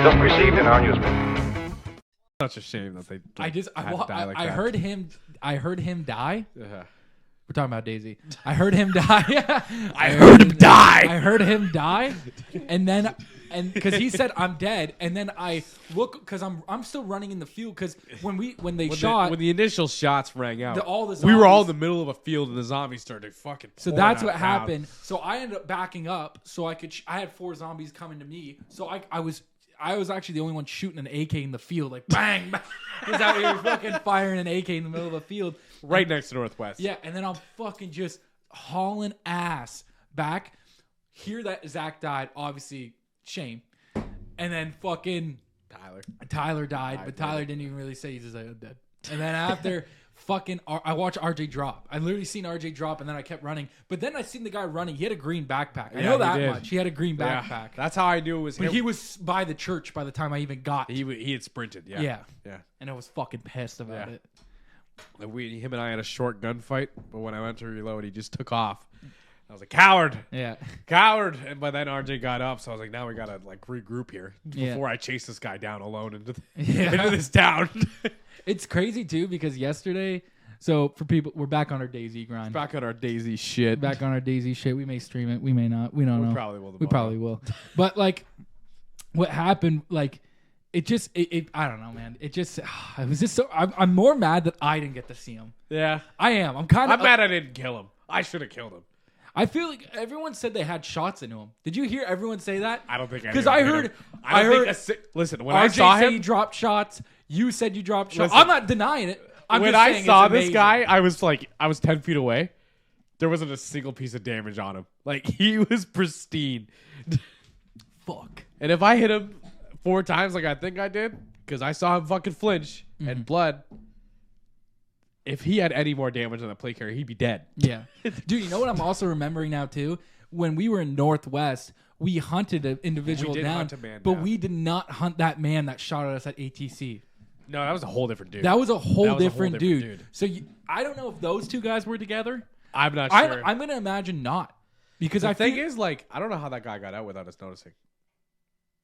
just received in our newspaper. Such a shame that they. I heard him die. Yeah. We're talking about DayZ. I heard him die. I heard him die. I heard him die, and then because he said I'm dead, and then I look because I'm still running in the field because when the initial shots rang out, we were all in the middle of a field and the zombies started fucking. So that's what happened. So I ended up backing up so I had 4 zombies coming to me. So I was actually the only one shooting an AK in the field, like bang, bang. He's out here fucking firing an AK in the middle of the field. Right next to Northwest. Yeah, and then I'm fucking just hauling ass back. Hear that Zach died, obviously, shame. And then fucking Tyler died, but Tyler didn't even really say he's just like, I'm dead. And then after fucking, I watched RJ drop. I literally seen RJ drop, and then I kept running. But then I seen the guy running. He had a green backpack. I know that much. He had a green backpack. That's how I knew it was him. But he was by the church by the time I even got. He had sprinted. Yeah. And I was fucking pissed about it. Him and I had a short gunfight, but when I went to reload, he just took off. I was like, coward. Yeah. Coward. And by then RJ got up, so I was like, now we gotta like regroup here before I chase this guy down alone into this town. It's crazy too because yesterday, so for people, we're back on our DayZ grind. Back on our DayZ shit. Back on our DayZ shit. We may stream it. We may not. We don't know. We probably will. But like, what happened? Like, it just. I don't know, man. It just. It was just so. I'm more mad that I didn't get to see him. Yeah, I am. I'm mad I didn't kill him. I should have killed him. I feel like everyone said they had shots into him. Did you hear everyone say that? I don't think because I heard. Listen, when RJ I saw him, he dropped shots. You said you dropped shots. Listen, I'm not denying it. When I saw this guy, I was 10 feet away. There wasn't a single piece of damage on him. Like, he was pristine. Fuck. And if I hit him 4 times like I think I did, because I saw him fucking flinch and blood, if he had any more damage on the plate carrier, he'd be dead. Yeah. Dude, you know what I'm also remembering now, too? When we were in Northwest, we hunted an individual down, but we did not hunt that man that shot at us at ATC. No, that was a whole different dude. That was a whole different dude. So I don't know if those 2 guys were together. I'm not sure. I'm going to imagine not. Because the thing is, like, I don't know how that guy got out without us noticing.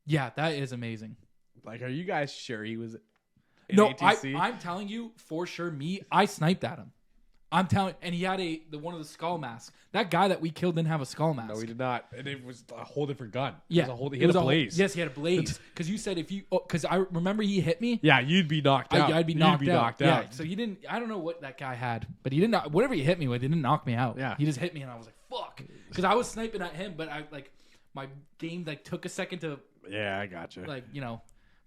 Yeah, that is amazing. Like, are you guys sure he was in No, ATC? I'm telling you, for sure, I sniped at him. I'm telling, and he had one of the skull masks. That guy that we killed didn't have a skull mask. No, he did not. And it was a whole different gun. Yeah, he had a blaze. Yes, he had a blaze. Because you said because I remember he hit me. Yeah, you'd be knocked out. I'd be knocked out. Yeah, so he didn't. I don't know what that guy had, but he didn't. Whatever he hit me with, he didn't knock me out. Yeah, he just hit me, and I was like, "Fuck," because I was sniping at him, but my game took a second to. Yeah, I gotcha.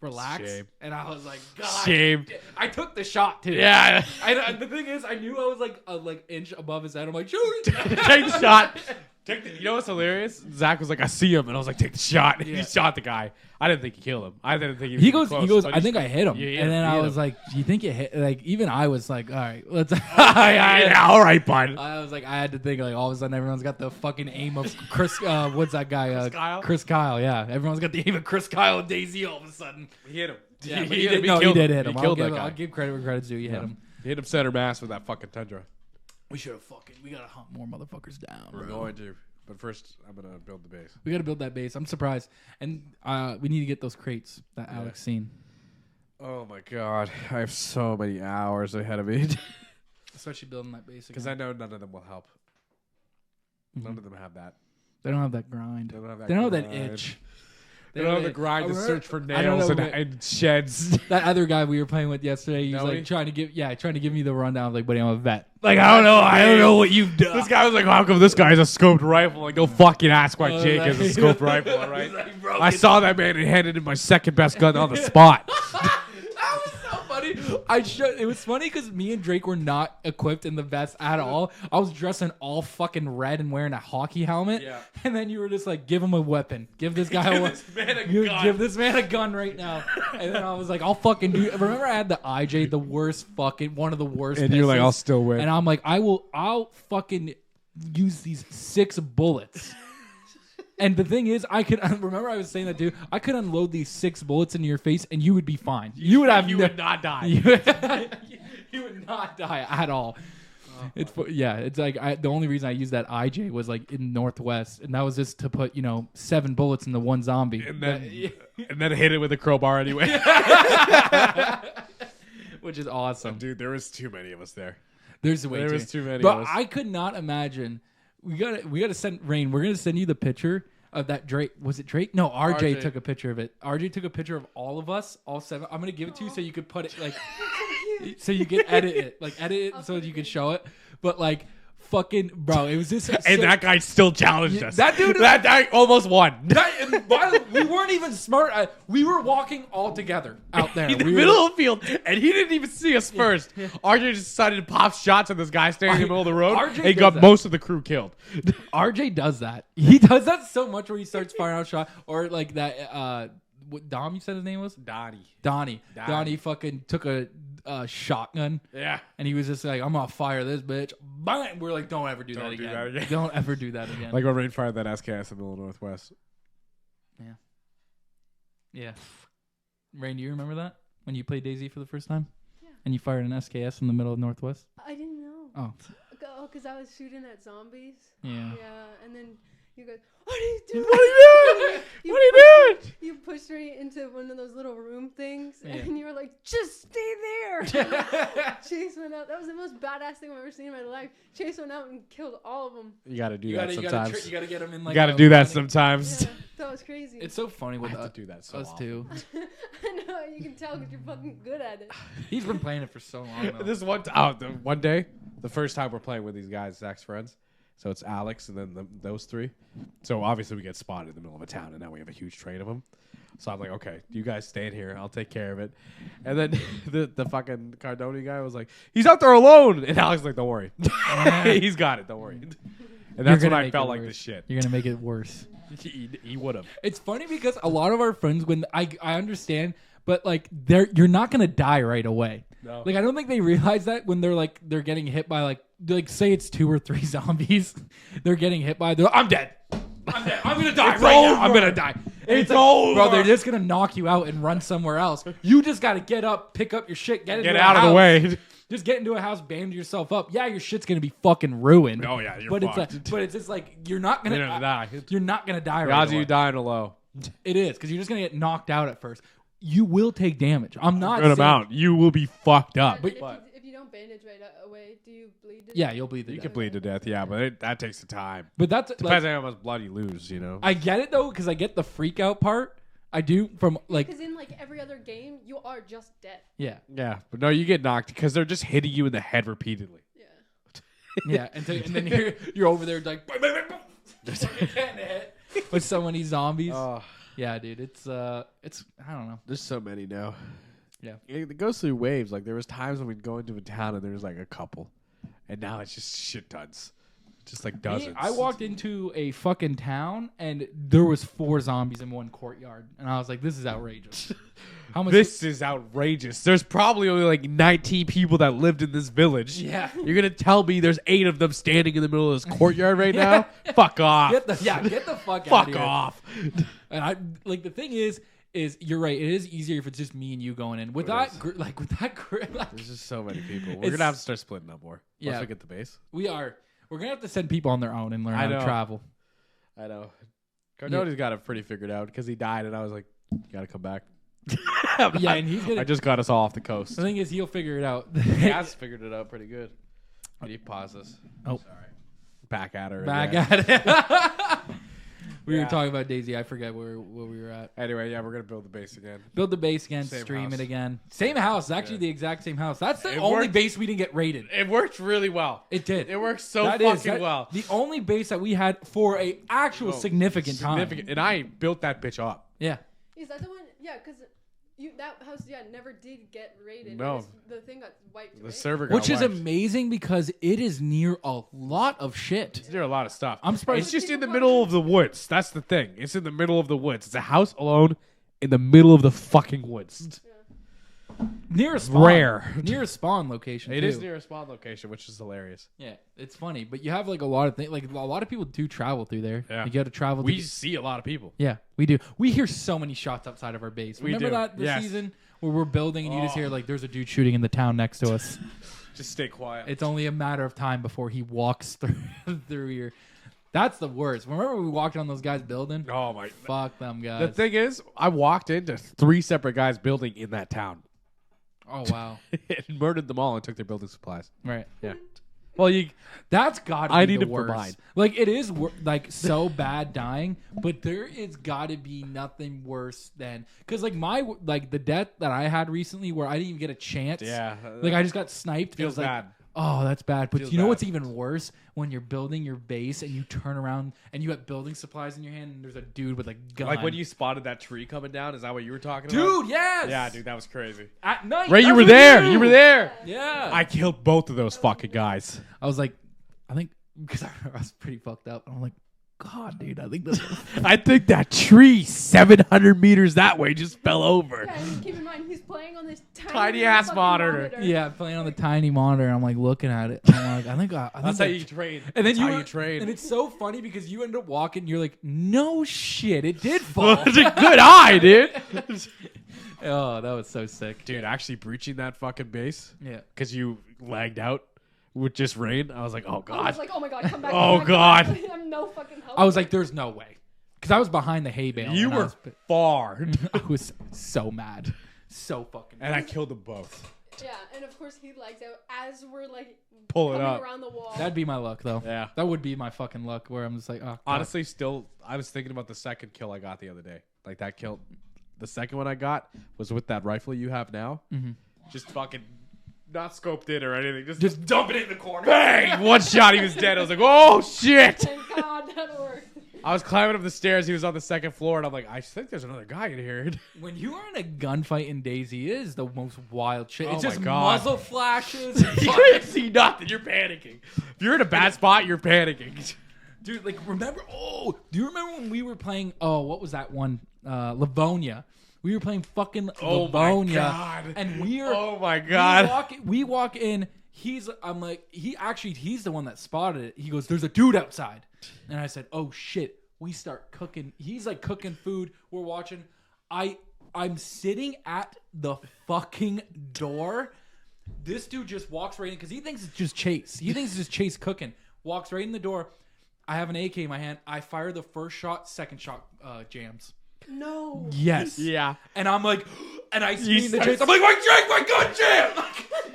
Relax. Shame. And I was like, God. Shame. I took the shot too. Yeah. The thing is, I knew I was like inch above his head. I'm like, shoot it. Take the shot. You know what's hilarious? Zach was like, I see him, and I was like, take the shot. Yeah. He shot the guy. I didn't think he killed him. I didn't think he goes. Close, I think I hit him. And then I was like, do you think you hit? Like, even I was like, all right, let's. Yeah, all right, bud. I was like, I had to think like all of a sudden everyone's got the fucking aim of Chris. What's that guy? Chris Kyle. Chris Kyle. Yeah, everyone's got the aim of Chris Kyle and DayZ. All of a sudden, he hit him. Yeah, he did hit him. I'll give credit where credit's due. You hit him. He hit him center mass with that fucking Tundra. We gotta hunt more motherfuckers down. We're going to. But first, I'm going to build the base. We got to build that base. I'm surprised. And we need to get those crates that Alex seen. Oh, my God. I have so many hours ahead of me. Especially building that base. Because I know none of them will help. None of them have that. They don't have that grind. They don't have that itch. They don't have the grind to search for nails and sheds. That other guy we were playing with yesterday, he was like trying to give me the rundown. I was like, buddy, I'm a vet. Like, I don't know what you've done. This guy was like, how come this guy has a scoped rifle? Like, go fuking ask why Jake has a scoped rifle, all right? I saw that man and handed him my second best gun on the spot. That was so funny. It was funny because me and Drake were not equipped in the vest at all. I was dressing all fucking red and wearing a hockey helmet. Yeah. And then you were just like, give him a weapon. Give this guy a weapon. Give this man a gun right now. And then I was like, I'll fucking do. Remember I had the IJ, one of the worst. And you're like, I'll still win. And I'm like, I'll fucking use these 6 bullets. And the thing is, I remember I was saying that, dude. I could unload these 6 bullets into your face, and you would be fine. You would not die. You would not die at all. It's like the only reason I used that IJ was like in Northwest, and that was just to put 7 bullets into one zombie, and then hit it with a crowbar anyway. Which is awesome, dude. There was too many of us there. There was too many. But of us. I could not imagine. We gotta send Rain. We're gonna send you the picture of that Drake. Was it Drake? No, RJ took a picture of it. RJ took a picture of all of us, all 7. I'm gonna give it to you so you could put it like, so you can edit it so you can show it. But like, fucking bro, it was this. And that guy still challenged us. That dude, that guy almost won. We weren't even smart. We were walking all together out there In the middle of the field, and he didn't even see us first. RJ just decided to pop shots at this guy standing in the middle of the road, RJ and he does got that. most of the crew killed. RJ does that. He does that so much where he starts firing out shot, or like that. What Dom? You said his name was Donnie. Donnie fucking took a shotgun. Yeah, and he was just like, "I'm gonna fire this bitch." Bang! We're like, "Don't ever do that again. Don't ever do that again." Like when Rain fired that SKS in the middle of Northwest. Yeah. Rain, do you remember that when you played DayZ for the first time? Yeah. And you fired an SKS in the middle of Northwest? I didn't know. Oh. Because I was shooting at zombies. Yeah. Yeah, and then you go, "What are you doing? What are you doing? What are you doing?" You pushed me into one of those little room things, Yeah. and you were like, "Just stay there." Chase went out. That was the most badass thing I've ever seen in my life. Chase went out and killed all of them. You got to do that sometimes. You gotta get him in. Like, You got to do that sometimes. Yeah, that was crazy. It's so funny with I have to do that so us often. too. I know, you can tell because you're fucking good at it. He's been playing it for so long. Though. This one day, the first time we're playing with these guys, Zach's friends. So it's Alex and then those 3. So obviously we get spotted in the middle of a town, and now we have a huge train of them. So I'm like, okay, you guys stay in here. I'll take care of it. And then the fucking Cardoni guy was like, he's out there alone. And Alex was like, don't worry. He's got it. Don't worry. And that's when I felt like this shit. You're gonna make it worse. He would have. It's funny because a lot of our friends, when I understand, but like you're not gonna die right away. No. Like I don't think they realize that when they're getting hit by like say it's 2 or 3 zombies, they're getting hit by. I'm dead. I'm gonna die It's right over. now. I'm gonna die. It's like, over. bro. They're just gonna knock you out and run somewhere else. You just gotta get up, pick up your shit, get out of the way. Just get into a house, band yourself up. Yeah, your shit's gonna be fucking ruined. Oh yeah, you're but fucked. it's just like you're not gonna die. You're not gonna die The right odds of away. you dying are low. It is because you're just gonna get knocked out at first. You will take damage. I'm not Good saying, amount. You will be fucked up. And if you don't bandage right away, do you bleed to Yeah, death? you'll bleed to You death. can bleed to death, yeah, but that takes the time. But that's Depends like, on how much blood you lose, you know. I get it though because I get the freak out part. I do from like Because in like every other game, you are just dead. yeah But no, you get knocked because they're just hitting you in the head repeatedly. Yeah. and then you're over there like just getting hit with so many zombies. Yeah, dude, it's I don't know. There's so many now. Yeah. It goes through waves. Like there was times when we'd go into a town and there was like a couple, and now it's just shit tons, just like dozens. I walked into a fucking town and there was 4 zombies in one courtyard, and I was like, "This is outrageous." How much? This is outrageous. There's probably only like 19 people that lived in this village. Yeah. You're gonna tell me there's 8 of them standing in the middle of this courtyard right now? Fuck off. Get the fuck out. Fuck of here. off. And I like the thing is you're right. It is easier if it's just me and you going in. With that There's just so many people. We're It's- gonna have to start splitting up more. Yeah. Once we get the base. we're gonna have to send people on their own and learn I how to know. travel. I know. Cardoni's got it pretty figured out because he died, and I was like, "You gotta come back." Yeah, and he's gonna. I just got us all off the coast. The thing is, he'll figure it out. He has figured it out pretty good. Can you pause this? Oh. Sorry. Back at her. Back again. at it. We Yeah. were talking about DayZ. I forget where we were at. Anyway, yeah, we're gonna build the base again. Build the base again, Same stream house. it again. Same house. It's actually Yeah. the exact same house. That's the It only worked. base we didn't get raided. It worked really well. It did. It worked so That fucking is- well. The only base that we had for a actual significant time. And I built that bitch up. Yeah. Is that the one? Yeah, because that house, never did get raided. No. It was- the thing got wiped. The right? server got Which is wiped. amazing because it is near a lot of shit. It's near a lot of stuff. I'm surprised- It's just in the middle of the woods. That's the thing. It's in the middle of the woods. It's a house alone in the middle of the fucking woods. Near a spawn. Rare. Near a spawn location. It too. is near a spawn location, which is hilarious. Yeah, it's funny, but you have like a lot of things. Like a lot of people do travel through there. Yeah. You got to travel. We to see a lot of people. Yeah, we do. We hear so many shots outside of our base. We Remember do. that the Yes. season where we're building and you just hear like there's a dude shooting in the town next to us. Just stay quiet. It's only a matter of time before he walks through your. That's the worst. Remember when we walked on those guys' building? Oh my! Fuck them guys. The thing is, I walked into 3 separate guys' building in that town. Oh wow! And murdered them all and took their building supplies. Right. Yeah. Well, That's gotta be I the need to worst. provide. Like it is like so bad dying, but there is gotta be nothing worse than because like the death that I had recently where I didn't even get a chance. Yeah. Like I just got sniped. Feels It was like, bad. oh, that's bad. But Feels you know bad. what's even worse? When you're building your base and you turn around and you have building supplies in your hand and there's a dude with a gun. Like when you spotted that tree coming down. Is that what you were talking about? Dude, yes. Yeah, dude, that was crazy. At night. Ray, you that's were what there. do. You were there. Yeah. I killed both of those fucking guys. I was like, I think because I was pretty fucked up. And I'm like, God, dude, I think this. I think that tree 700 meters that way just fell over. Yeah, and keep in mind, he's playing on this Tiny ass fucking monitor. Yeah, playing on the tiny monitor. And I'm like looking at it. And I'm like, I think That's how you train. And then That's how you you train. and it's so funny because you end up walking. You're like, no shit, it did fall. It's a good eye, dude. Oh, that was so sick, Dude, actually breaching that fucking base Yeah. because you lagged out with just rain. I was like, oh I was god. like, oh my god, come back. Oh, come back, God. come back. I'm no fucking help. I was like, there's no way, because I was behind the hay bale. You and I were was, far. I was so mad, so fucking. And Mad. I killed them both. yeah, and of course he lags out as we're like Pull it coming up. around the wall. That'd be my luck, though. Yeah. That would be my fucking luck, where I'm just like, oh. God. Honestly, still, I was thinking about the second kill I got the other day. Like that kill, the second one I got was with that rifle you have now. Mhm. Just fucking not scoped in or anything. Just dump it in the corner. bang! One shot, he was dead. I was like, oh shit! Thank God that worked. I was climbing up the stairs. He was on the second floor, and I'm like, I think there's another guy in here. When you are in a gunfight in DayZ, it is the most wild shit. Oh It's my just God. muzzle flashes. You can't see nothing. You're panicking. If you're in a bad spot, you're panicking. Dude, like, remember? Oh, do you remember when we were playing? Oh, what was that one? Livonia. We were playing fucking Oh my Livonia, God. and we are. Oh my god. We walk in. I'm like, he's the one that spotted it. He goes, "There's a dude outside," and I said, "Oh shit." We start cooking. He's like cooking food. We're watching. I'm sitting at the fucking door. This dude just walks right in because he thinks it's just Chase. He thinks it's just Chase cooking. Walks right in the door. I have an AK in my hand. I fire the first shot. Second shot jams. No. Yes. Yeah. And I'm like, and I You scream the start- Chase. I'm like, my gun jam.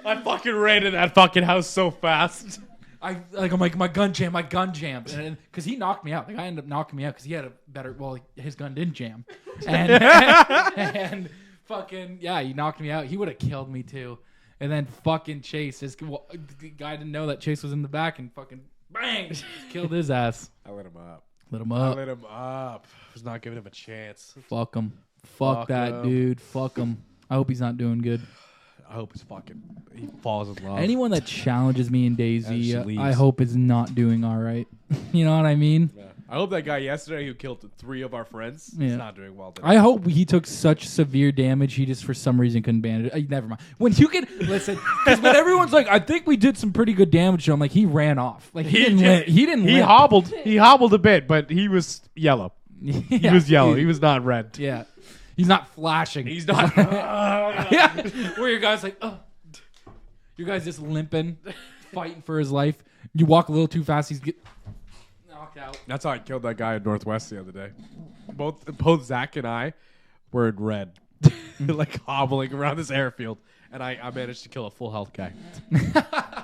I fucking ran in that fucking house so fast. I'm like, my gun jammed, and because he knocked me out. The guy ended up knocking me out because he had a better. Well, his gun didn't jam, and and fucking yeah, he knocked me out. He would have killed me too. And then fucking Chase, the guy didn't know that Chase was in the back, and fucking bang, killed his ass. I lit him up. Lit him I up. lit him up. I was not giving him a chance. Fuck him. Fuck that him. dude. Fuck him. I hope he's not doing good. I hope he falls in love. Anyone that challenges me in And she DayZ, leaves. I hope is not doing all right. You know what I mean? Yeah. I hope that guy yesterday who killed 3 of our friends Yeah. is not doing well today. I hope he took such severe damage he just for some reason couldn't bandage it. Never mind. When you can listen, because when everyone's like, I think we did some pretty good damage to him, like he ran off. Like he didn't limp. He didn't He limp. hobbled. He hobbled a bit, but he was yellow. Yeah, He was yellow. He was not red. Yeah. He's not flashing. He's not. Yeah. Where your guy's like, oh. Your guy's just limping, fighting for his life. You walk a little too fast, he's get knocked out. That's how I killed that guy in Northwest the other day. Both Zach and I were in red, like hobbling around this airfield, and I managed to kill a full health guy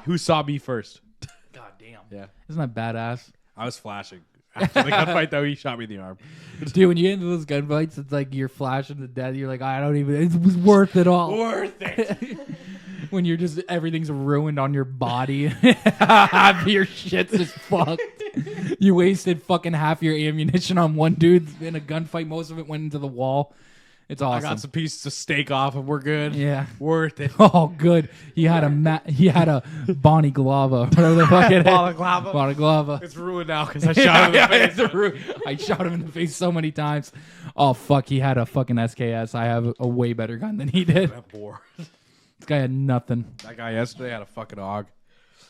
who saw me first. God damn. Yeah, Isn't that badass? I was flashing. After the gunfight, though, he shot me in the arm. Dude, when you get into those gunfights, it's like you're flashing to death. You're like, I don't even, it was worth it all. Worth it. When you're just, everything's ruined on your body. Your shit's just fucked. You wasted fucking half your ammunition on one dude in a gunfight. Most of it went into the wall. It's I awesome. got some pieces of steak off, and we're good. Yeah. Worth it. Oh, good. He had a Bonnie Glava. Whatever the fuck it is. Balaclava. Bonnie Glava. It's ruined now because I shot him in the face. It's a I shot him in the face so many times. Oh, fuck. He had a fucking SKS. I have a way better gun than he did. That bore. This guy had nothing. That guy yesterday had a fucking hog.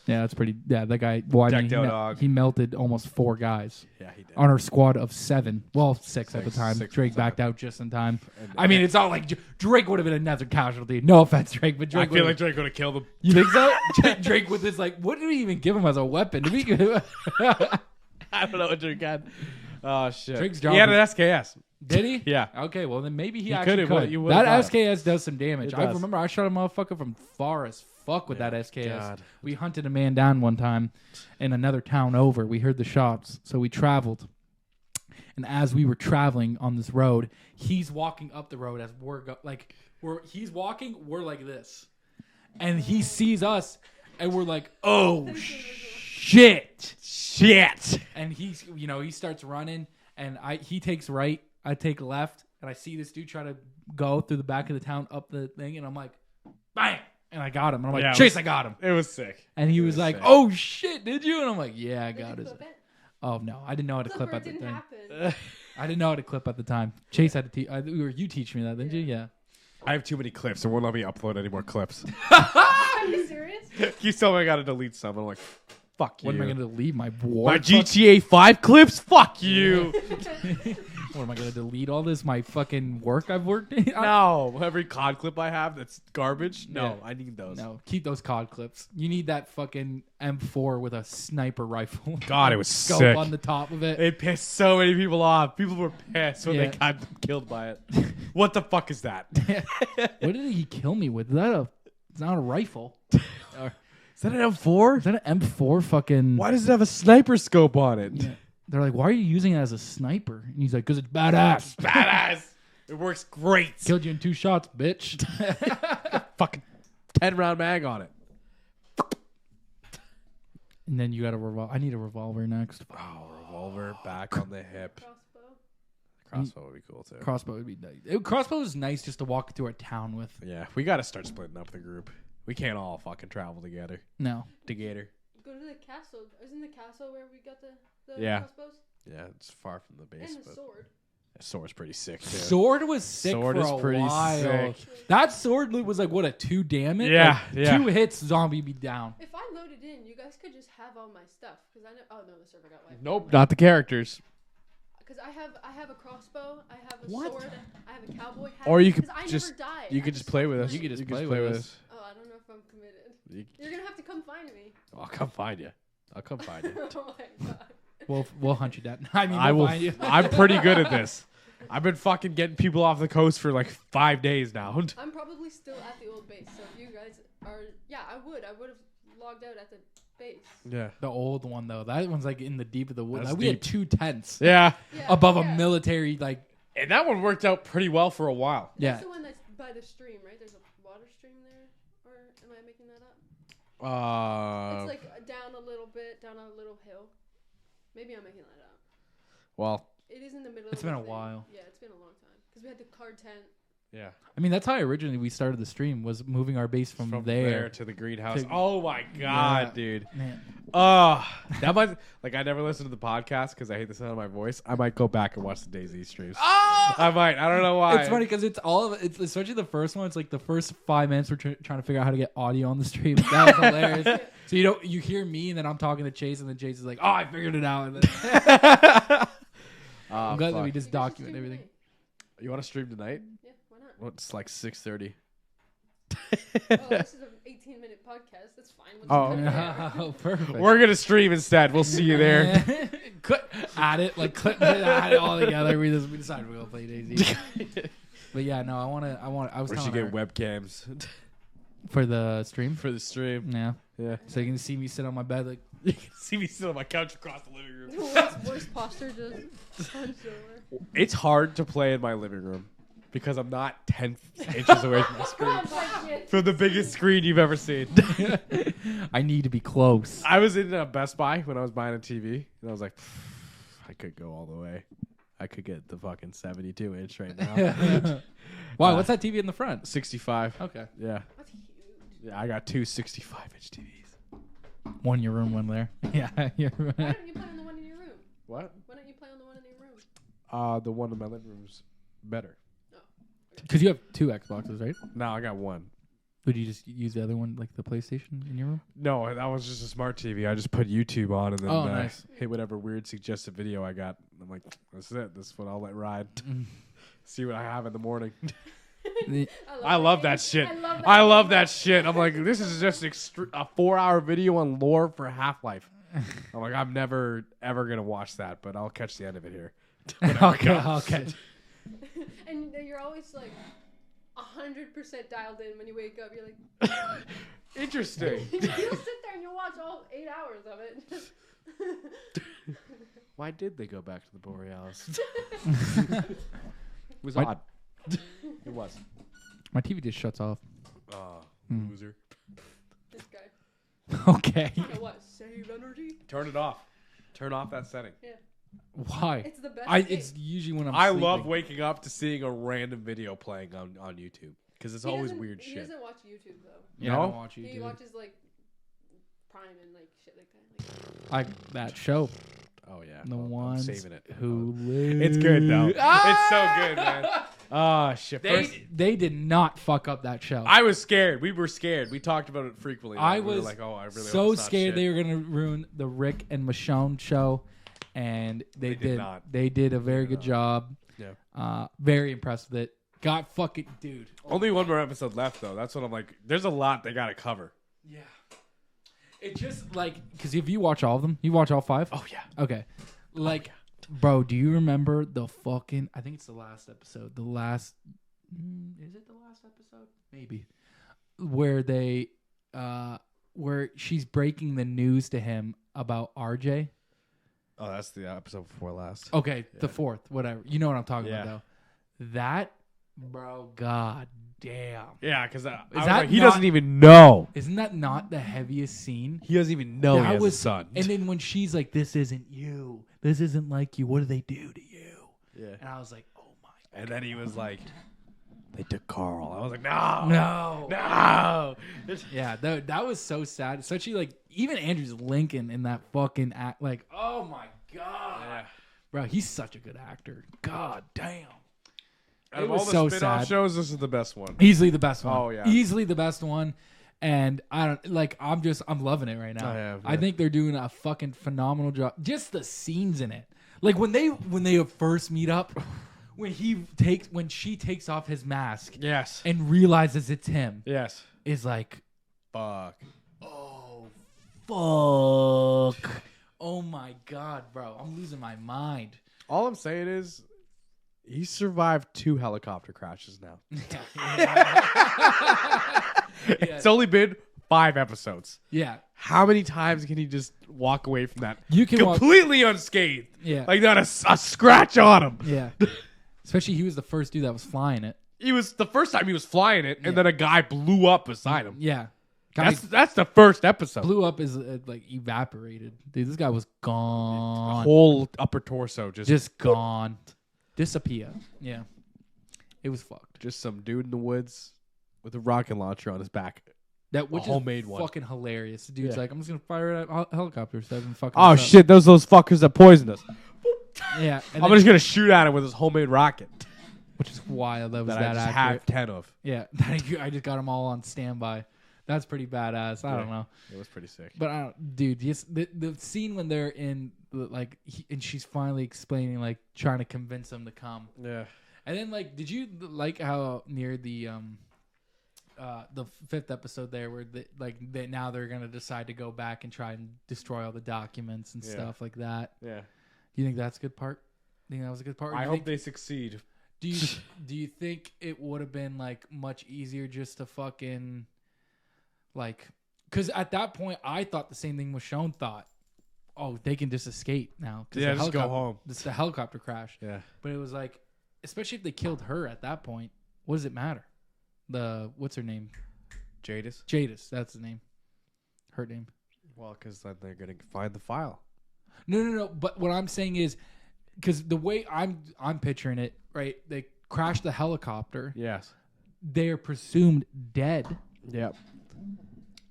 Yeah, that's pretty. Yeah, that guy. Well, I mean, Decked out dog. he melted almost 4 guys Yeah, he did. on our squad of 7. Well, 6 at the time. 6 Drake at the backed time. out just in time. And- I mean, it's not like Drake would have been another casualty. No offense, Drake, but I Drake. feel like would've- Drake would have killed him. you think so? Drake with his like, what did we even give him as a weapon? Did we give him? I don't know what Drake had. Oh shit. Drake's He job had was- an SKS. Did he? Yeah. Okay, well then maybe he You actually could've- could. you would've That got him. SKS does some damage. It I does. remember I shot a motherfucker from far as fuck with that SKS. God. We hunted a man down one time in another town over. We heard the shots, so we traveled. And as we were traveling on this road, he's walking up the road as he's walking, we're like this. And he sees us and we're like, "Oh shit." Shit. And he's, he starts running, and he takes right, I take left, and I see this dude try to go through the back of the town up the thing, and I'm like, bam, and I got him. And I'm like, Yeah, it Chase, was- I got him. It was sick. And he It was like, sick. "Oh shit, did you?" And I'm like, "Yeah, I Did got you it." clip it? Oh no, I didn't know how to clip Clip or at it the didn't thing. happen. I didn't know how to clip at the time. Chase had to teach. You teach me that, didn't you? Yeah. I have too many clips. It won't let me upload any more clips. Are you serious? You tell me I got to delete some. I'm like, fuck you. What am I gonna delete? My war? My GTA 5 clips? Fuck you. What am I gonna delete all this? My fucking work I've worked in? No. Every COD clip I have that's garbage. No, Yeah. I need those. No, keep those COD clips. You need that fucking M4 with a sniper rifle. God, it was Scope sick. on the top of it. It pissed so many people off. People were pissed when Yeah. they got killed by it. What the fuck is that? What did he kill me with? Is that a? It's not a rifle. Or, Is that an M4? is that an M4? Fucking. Why does it have a sniper scope on it? Yeah. They're like, why are you using it as a sniper? And he's like, because it's badass. Badass. It works great. Killed you in 2 shots, bitch. Fucking 10-round mag on it. And then you got a revolver. I need a revolver next. Oh, revolver back on the hip. Crossbow. Crossbow would be cool too. Crossbow would be nice. Crossbow is nice just to walk through a town with. Yeah, we got to start splitting up the group. We can't all fucking travel together. No. Together. Go to the castle. Isn't the castle where we got the Yeah. crossbows? Yeah, it's far from the base, And the but sword. the sword's pretty sick too. Sword was sick Sword for is a pretty while. sick. That sword was like, what, a 2 damage? Yeah, Like, yeah. 2 hits, zombie be down. If I loaded in, you guys could just have all my stuff. Because I know. Oh no, the server got wiped. Nope, not the characters. Because I have a crossbow. I have a What? sword. I have a cowboy hat. Or you could 'cause I just- never die. You I could just play with us. You could just play play with with us. us. Oh, I don't know if I'm committed. You- You're gonna have to come find me. I'll come find you. I'll come find you. Oh my god. We'll hunt you down. I mean, I we'll will. find you. I'm pretty good at this. I've been fucking getting people off the coast for like 5 days now. I'm probably still at the old base. So if you guys are, yeah, I would have logged out at the base. Yeah. The old one though, that one's like in the deep of the woods. That's We had deep. 2 tents Yeah. Yeah, above yeah. a military like. And that one worked out pretty well for a while. Yeah. That's the one that's by the stream, right? There's a water stream there, or am I making that up? It's like down a little bit, down a little hill. Maybe I'm making that up. Well, It is in the middle. It's of been the a thing. while. Yeah, it's been a long time because we had the card tent. yeah. I mean, that's how originally we started the stream, was moving our base from, there. to the greenhouse. To- Oh my god, Yeah. dude. Man. Oh, that might like I never listened to the podcast because I hate the sound of my voice. I might go back and watch the DayZ streams. I might. I don't know why. It's funny because it's all of it. It's especially the first one. It's like the first 5 minutes we're trying to figure out how to get audio on the stream. That was hilarious. So you hear me and then I'm talking to Chase and then Chase is like, "Oh, I figured it out." And then I'm glad that we just You guys should document stream everything. tonight. You want to stream tonight? Yeah, why not? Well, it's like 6:30. Oh, this is an 18-minute podcast. That's fine. We'll Oh. just cut it there. Oh, perfect. We're gonna stream instead. We'll see you there. Add it, like clip it, add it all together. We decided we're gonna play DayZ. But yeah, no, I was We telling should get her webcams for the stream. for the stream. Yeah, Yeah. so you can see me sit on my bed like. You can see me sit on my couch across the living room. Worst posture just hunched over. It's hard to play in my living room because I'm not 10 inches away from the screen. From the biggest screen you've ever seen. I need to be close. I was in Best Buy when I was buying a TV, and I was like, I could go all the way. I could get the fucking 72 inch right now. Wow, what's that TV in the front? 65. Okay, Yeah. That's huge. Yeah, I got 2 65 inch TVs. one in your room, one there. Yeah, your room. Why don't you play on the one in your room? What? Why don't you play on the one in your room? The one in my living room's better. Because you have 2 Xboxes, right? No, I got one. Would you just use the other one, like the PlayStation, in your room? No, that was just a smart TV. I just put YouTube on and then nice. hit whatever weird suggested video I got. I'm like, this is it. This is what I'll let ride. See what I have in the morning. I love that shit. I love that shit. I'm like, this is just a 4-hour video on lore for Half-Life. I'm like, I'm never, ever going to watch that, but I'll catch the end of it here. Okay. And you're always like 100% dialed in when you wake up. You're like, interesting. you'll sit there and you'll watch all 8 hours of it. Why did they go back to the Borealis? It was odd. It was. My TV just shuts off. Loser. This guy. Okay. You know what? Save energy. Turn it off. Turn off that setting. Yeah. Why? It's the best. It's usually when I'm I sleeping. love waking up to seeing a random video playing on YouTube because it's always weird He shit. doesn't watch YouTube though. Yeah, No? I don't watch YouTube. He watches like Prime and like shit like that. Like that show. Oh yeah, The I'm ones saving it. who live. It's good though. It's so good, man. Oh shit. They did not fuck up that show. I was scared. We were scared. We talked about it frequently. I we were was like, oh, I really so hope it's not scared shit. they were gonna ruin the Rick and Michonne show, and they did not. They did a very good job. Yeah. Very impressed with it. Got fucking dude. Only one more episode left though. That's what I'm like. There's a lot they gotta cover. Yeah. It just like because if you watch all of them, you watch all 5. Oh yeah. Okay. Like, bro, do you remember the fucking? I think it's the last episode. The last. Is it the last episode? Maybe. Where they, where she's breaking the news to him about RJ. Oh, that's the episode before last. Okay, the 4th, whatever. You know what I'm talking Yeah. about, though. That, bro, god damn. Yeah, because he not- doesn't even know. Isn't that not the heaviest scene? He doesn't even know he has a son. And then when she's like, "This isn't you. This isn't like you. What do they do to you?" Yeah. And I was like, "Oh my." And then he was like, they took Carl. I was like, no. No. Yeah, that was so sad. Especially like even Andrew's Lincoln in that fucking act. Like, oh my god, Yeah. bro, he's such a good actor. God damn. Out of was all the so spin-off sad. shows, this is the best one. Easily the best one. Oh, yeah. Easily the best one. And I don't like. I'm loving it right now. I think they're doing a fucking phenomenal job. Just the scenes in it, like when they first meet up, when she takes off his mask, Yes. and realizes it's him, Yes. is like, Fuck. oh fuck, oh my god, bro, I'm losing my mind. All I'm saying is, he survived 2 helicopter crashes now. It's only been 5 episodes. Yeah. How many times can he just walk away from that? You can completely unscathed. Yeah. Like not a scratch on him. Yeah. Especially he was the first dude that was flying it. He was the first time he was flying it, and then a guy blew up beside him. Yeah. Guy That's the first episode. blew up is like evaporated. Dude, this guy was gone. Whole upper torso Just gone. Disappear. Yeah. It was fucked. just some dude in the woods with a rocket launcher on his back. Which homemade is one. fucking hilarious. The dude's Yeah. like, I'm just gonna fire it at helicopters. So I can fucking Oh shit, those fuckers that poisoned us. Yeah. And I'm then- just gonna shoot at him with his homemade rocket which is wild. That was that I that just accurate. have 10 of. Yeah. I just got them all on standby. That's pretty badass. I don't know. It was pretty sick. But I don't, dude, just the scene when they're in like and she's finally explaining, like trying to convince him to come. Yeah. And then like, did you like how near the 5th episode there, where now they're gonna decide to go back and try and destroy all the documents and stuff like that? Yeah. Do you think that's a good part? Think that was a good part? I hope they succeed. Do you think it would have been like much easier just to fucking like? Because at that point, I thought the same thing Michonne thought. Oh, they can just escape now. Yeah, just go home. It's the helicopter crash. Yeah. But it was like, especially if they killed her at that point, what does it matter? What's her name? Jadis. That's the name. Her name. Well, because then they're gonna find the file. No. But what I'm saying is, because the way I'm picturing it, right? They crashed the helicopter. Yes. They're presumed dead. Yep.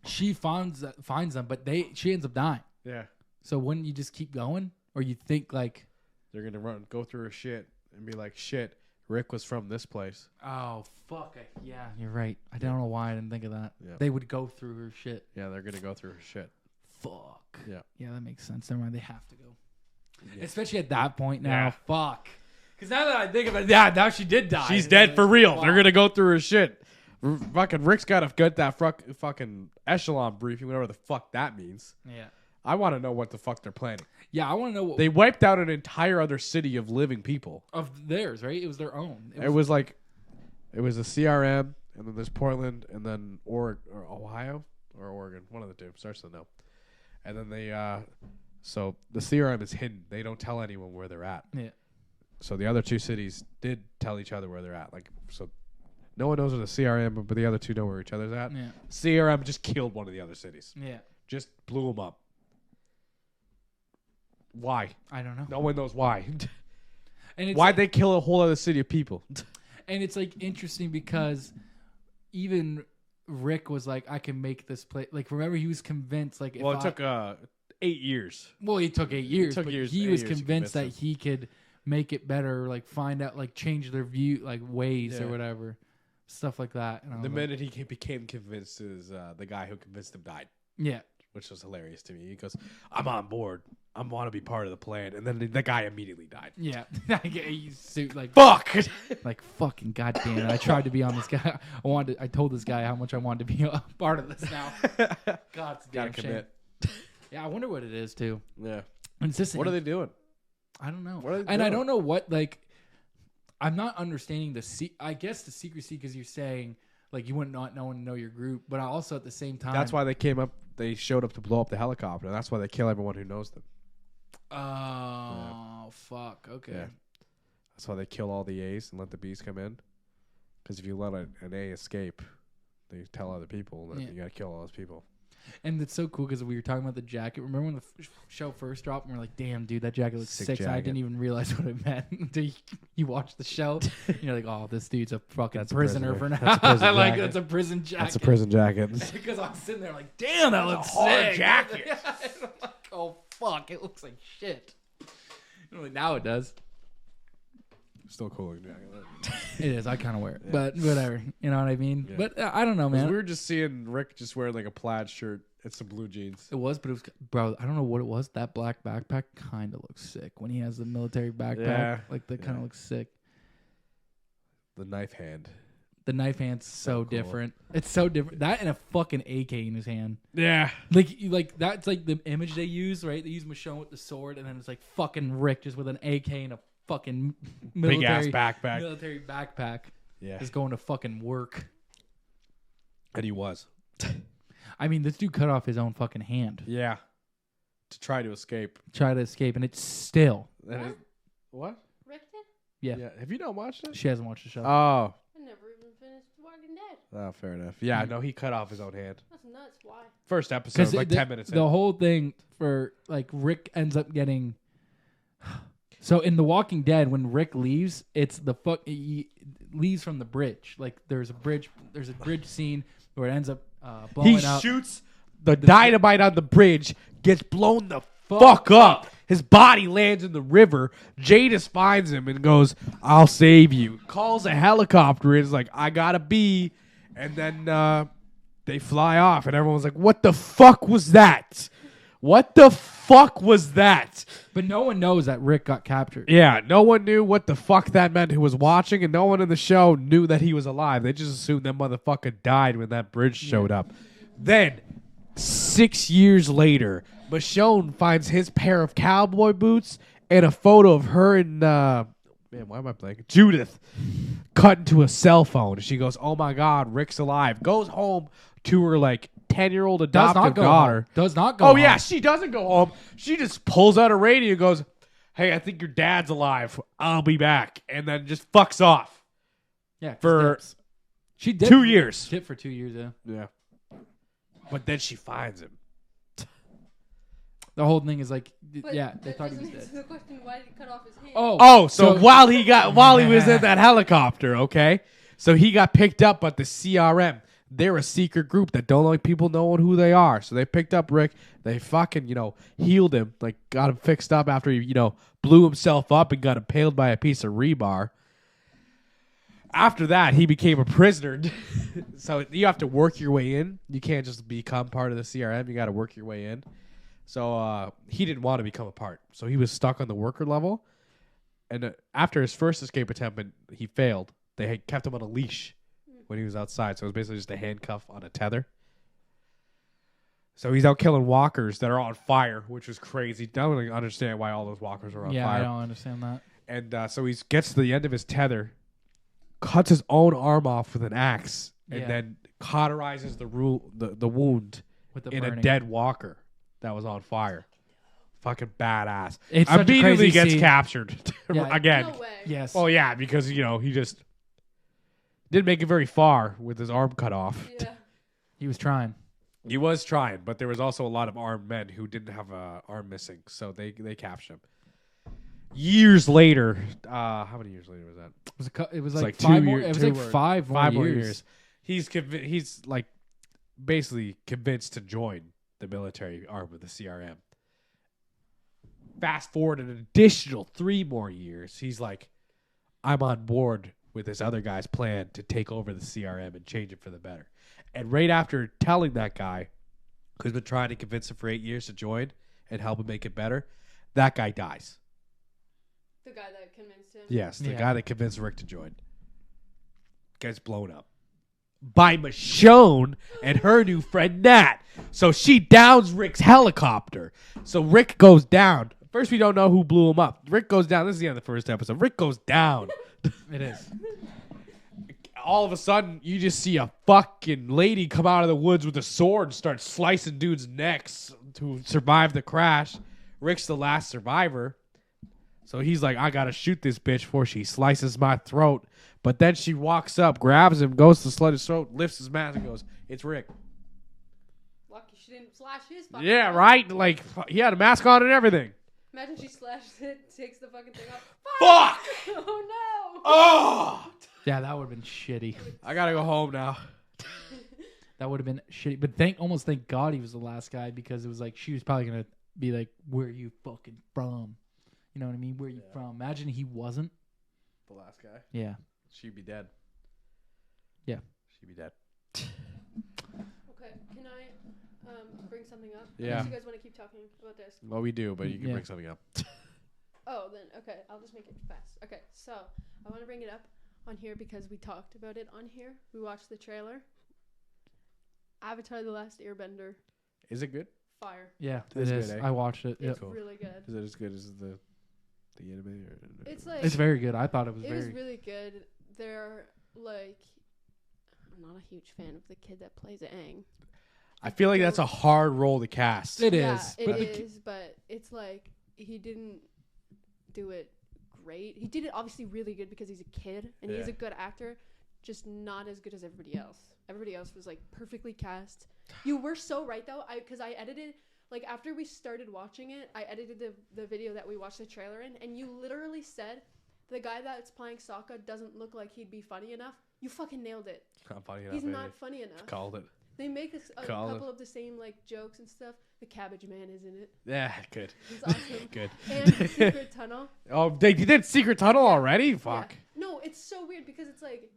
She finds them, but she ends up dying. Yeah. So wouldn't you just keep going, or you think like They're gonna go through her shit and be like, shit, Rick was from this place. Oh, fuck. Yeah, you're right. I don't know why I didn't think of that. Yeah. They would go through her shit. Yeah, they're going to go through her shit. Fuck. Yeah. Yeah, that makes sense. Never mind. They have to go. Yeah. Especially at that point now. Yeah. Fuck. Because now that I think of it, yeah, now she did die. She's dead for real. Wow. They're going to go through her shit. Fucking Rick's got to get that fucking echelon briefing, whatever the fuck that means. Yeah. I want to know what the fuck they're planning. Yeah, I want to know what. They wiped out an entire other city of living people. Of theirs, right? It was their own. It was a CRM, and then there's Portland, and then Ohio or Oregon, one of the two. Starts with an O. And then they, so the CRM is hidden. They don't tell anyone where they're at. Yeah. So the other two cities did tell each other where they're at. Like, so no one knows where the CRM, but the other two know where each other's at. Yeah. CRM just killed one of the other cities. Yeah. Just blew them up. Why? I don't know. No one knows why. And it's Why'd they kill a whole other city of people? And it's like interesting because even Rick was like, I can make this play. Like, remember, he was convinced. Like, Well, it took 8 years. Well, he took 8 years. took but years- he 8 was years to convinced that convince he could make it better. Like, find out, like, change their view, like ways Yeah. or whatever, stuff like that. And I was The like, minute he became convinced is the guy who convinced him died, yeah, which was hilarious to me. He goes, I'm on board. I want to be part of the plan. And then the guy immediely died. yeah, he's like, Fuck! like fucking goddamn it! I tried to be on this guy. I told this guy how much I wanted to be a part of this now. God's damn Gotta shame. commit. Yeah, I wonder what it is too. Yeah. And it's just, What are they doing? I don't know. What are they and I doing? don't know what, like, I'm not understanding I guess the secrecy, because you're saying, like, you wouldn't not know your group, but I also at the same time. That's why they showed up to blow up the helicopter. And that's why they kill everyone who knows them. Oh, fuck. Okay. Yeah. That's why they kill all the A's and let the B's come in. Because if you let an A escape, they tell other people that Yeah. you got to kill all those people. And it's so cool because we were talking about the jacket. Remember when the show first dropped and we're like, damn, dude, that jacket looks Sick sick. And I jacket. didn't even realize what it meant until you watch the show. And you're like, oh, this dude's a fucking That's a prisoner for prisoner. now. That's a prison Like, jacket. that's a prison jacket. That's a prison jacket. Because I'm sitting there like, damn, that looks hard sick. jacket. And I'm like, oh, fuck, it looks like shit. Like, now it does. Still cool looking jacket. It is. I kind of wear it. But whatever. You know what I mean? Yeah. But I don't know, 'Cause man. we were just seeing Rick just wearing like a plaid shirt and some blue jeans. It was, but it was, bro, I don't know what it was. That black backpack kind of looks sick. When he has the military backpack, Yeah. like, that kind of Yeah. looks sick. The knife hand. The knife hand's so cool. different. It's so different. That and a fucking AK in his hand. Yeah. Like that's like the image they use, right? They use Michonne with the sword, and then it's like fucking Rick just with an AK and a fucking Big ass military backpack. military backpack, Yeah. just going to fucking work. And he was. I mean, this dude cut off his own fucking hand. Yeah. To try to escape. Try to escape, and it's still. What? Rick did? Yeah. Have you not watched it? She hasn't watched the show. Oh. I never even finished Walking Dead. Oh, fair enough. Yeah, no, he cut off his own hand. That's nuts. Why? First episode, like 10 minutes the in. whole thing for like Rick ends up getting. So in The Walking Dead, when Rick leaves, it's he leaves from the bridge. Like there's a bridge scene where it ends up blowing He up. shoots the dynamite on the bridge, gets blown the fuck up. His body lands in the river. Jadis finds him and goes, I'll save you. Calls a helicopter and is like, I gotta be. And then they fly off and everyone's like, what the fuck was that? What the fuck was that? But no one knows that Rick got captured. Yeah, no one knew what the fuck that meant who was watching, and no one in the show knew that he was alive. They just assumed that motherfucker died when that bridge showed up. Then, 6 years later, Michonne finds his pair of cowboy boots and a photo of her and, man, why am I blanking? Judith cut into a cell phone. And she goes, oh my God, Rick's alive. Goes home to her, like, 10-year-old Does adoptive not go daughter. home. Does not go Oh, home. yeah, she doesn't go home. She just pulls out a radio and goes, hey, I think your dad's alive. I'll be back. And then just fucks off. Yeah. 'cause For dips. She did 2 years. Dip for 2 years, yeah. Yeah. But then she finds him. The whole thing is like, But yeah, they that thought he doesn't was answer dead. the question, why did he cut off his hand? Oh, so while he was in that helicopter, okay? So he got picked up by the CRM. They're a secret group that don't like people knowing who they are. So they picked up Rick. They fucking, healed him. Like, got him fixed up after he, blew himself up and got impaled by a piece of rebar. After that, he became a prisoner. So you have to work your way in. You can't just become part of the CRM. You got to work your way in. So he didn't want to become a part. So he was stuck on the worker level. And after his first escape attempt, he failed. They had kept him on a leash when he was outside. So it was basically just a handcuff on a tether. So he's out killing walkers that are on fire, which was crazy. I don't really understand why all those walkers are on fire. Yeah, I don't understand that. And so he gets to the end of his tether, cuts his own arm off with an axe, and then cauterizes the wound With the in burning. a dead walker that was on fire. Fucking badass. It's such a Immediately crazy gets scene. captured Yeah. again. No way. Yes. Oh yeah, because he just didn't make it very far with his arm cut off. Yeah. He was trying. He was trying, but there was also a lot of armed men who didn't have an arm missing, so they captured him. Years later, how many years later was that? It was It's like, like 5 2 more. years. It was like 5 more years. He's like basically convinced to join the military arm of the CRM. Fast forward an additional 3 more years, he's like, I'm on board with this other guy's plan to take over the CRM and change it for the better. And right after telling that guy, who's been trying to convince him for 8 years to join and help him make it better, that guy dies. The guy that convinced him. Yes, the Yeah. guy that convinced Rick to join. Gets blown up by Michonne and her new friend Nat. So she downs Rick's helicopter. So Rick goes down. First, we don't know who blew him up. Rick goes down. This is the end of the first episode. Rick goes down. It is. All of a sudden, you just see a fucking lady come out of the woods with a sword and start slicing dudes' necks to survive the crash. Rick's the last survivor. So he's like, I gotta shoot this bitch before she slices my throat. But then she walks up, grabs him, goes to slit his throat, lifts his mask, and goes, "It's Rick." Lucky she didn't slash his fucking Yeah, throat. right? Like, he had a mask on and everything. Imagine she slashes it, takes the fucking thing off. Fuck! Oh no! Oh! Yeah, that would have been shitty. I gotta go home now. That would have been shitty. But almost thank God he was the last guy, because it was like she was probably gonna be like, "Where are you fucking from?" You know what I mean? Where are you from? Imagine he wasn't. The last guy. Yeah. She'd be dead. Yeah. She'd be dead. Okay, can I bring something up? Yeah. Unless you guys want to keep talking about this. Well, we do, but you can Yeah. bring something up. Oh, then okay, I'll just make it fast. Okay, so I want to bring it up on here because we talked about it on here. We watched the trailer. Avatar: The Last Airbender. Is it good? Fire. Yeah, That's it is. good, eh? I watched it. It's Yep. Cool. really good. Is it as good as the anime? Or? It's like It's very good. I thought it was it very. was really good. They're like, I'm not a huge fan of the kid that plays Aang. I feel like that's a hard role to cast. It Yeah, is. it But is, but it's like he didn't do it great. He did it obviously really good because he's a kid and he's Yeah. a good actor, just not as good as everybody else. Everybody else was like perfectly cast. You were so right though, because I edited like after we started watching it, I edited the video that we watched the trailer in, and you literally said the guy that's playing Sokka doesn't look like he'd be funny enough. You fucking nailed it. Not funny enough. He's maybe. not funny enough. Called it. They make a Call it. couple of the same like jokes and stuff. The Cabbage Man is in it. Yeah, good. He's awesome. Good. And Secret Tunnel. Oh, they did Secret Tunnel already? Fuck. Yeah. No, it's so weird because it's like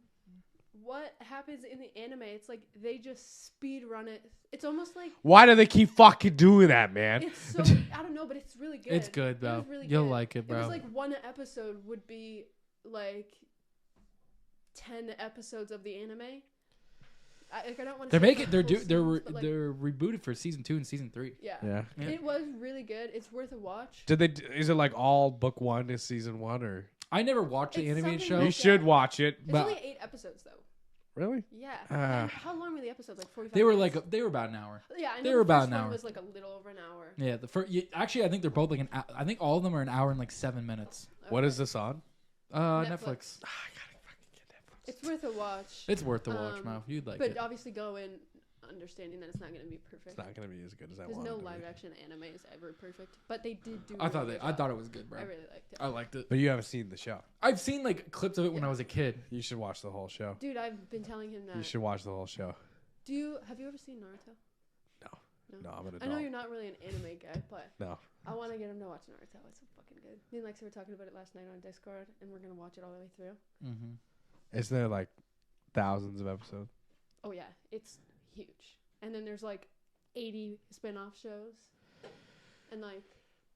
what happens in the anime. It's like they just speed run it. It's almost like Why do they keep fucking doing that, man? it's so I don't know, but it's really good. It's good, It though. was really You'll good. like it, bro. It was like one episode would be like 10 episodes of the anime. I don't want to. They're making. They're like, they're rebooted for season 2 and season 3. yeah. Yeah. Yeah. It was really good. It's worth a watch. Did they? Is it like all book 1 is season 1 or? I never watched the It's animated something show. You like should that. watch it. It's But- only 8 episodes though. Really? Yeah. Ah. And how long were the episodes? Like 45. They were minutes? like they were about an hour. Yeah, I know they the were about first an one hour. was like a little over an hour. Yeah, the first. Actually, I think they're both like I think all of them are an hour and like 7 minutes. What is this on? Netflix. Ah, I gotta fucking get Netflix. It's worth a watch. It's worth the watch, Mo. You'd like but it. obviously go in understanding that it's not going to be perfect. It's not gonna be as good as I Because want. no it to live be. action anime is ever perfect. But they did do. I thought really good I job. thought it was good, bro. I really liked it. I liked it. But you haven't seen the show. I've seen like clips of it when Yeah. I was a kid. You should watch the whole show. Dude, I've been telling him that. You should watch the whole show. Have you ever seen Naruto? No, I'm an adult. I know you're not really an anime guy, but No. I want to get him to watch Naruto. It's so fucking good. Me and Lexi were talking about it last night on Discord, and we're gonna watch it all the way through. Mm-hmm. Isn't there like thousands of episodes? Oh yeah, it's huge. And then there's like 80 spin-off shows, and like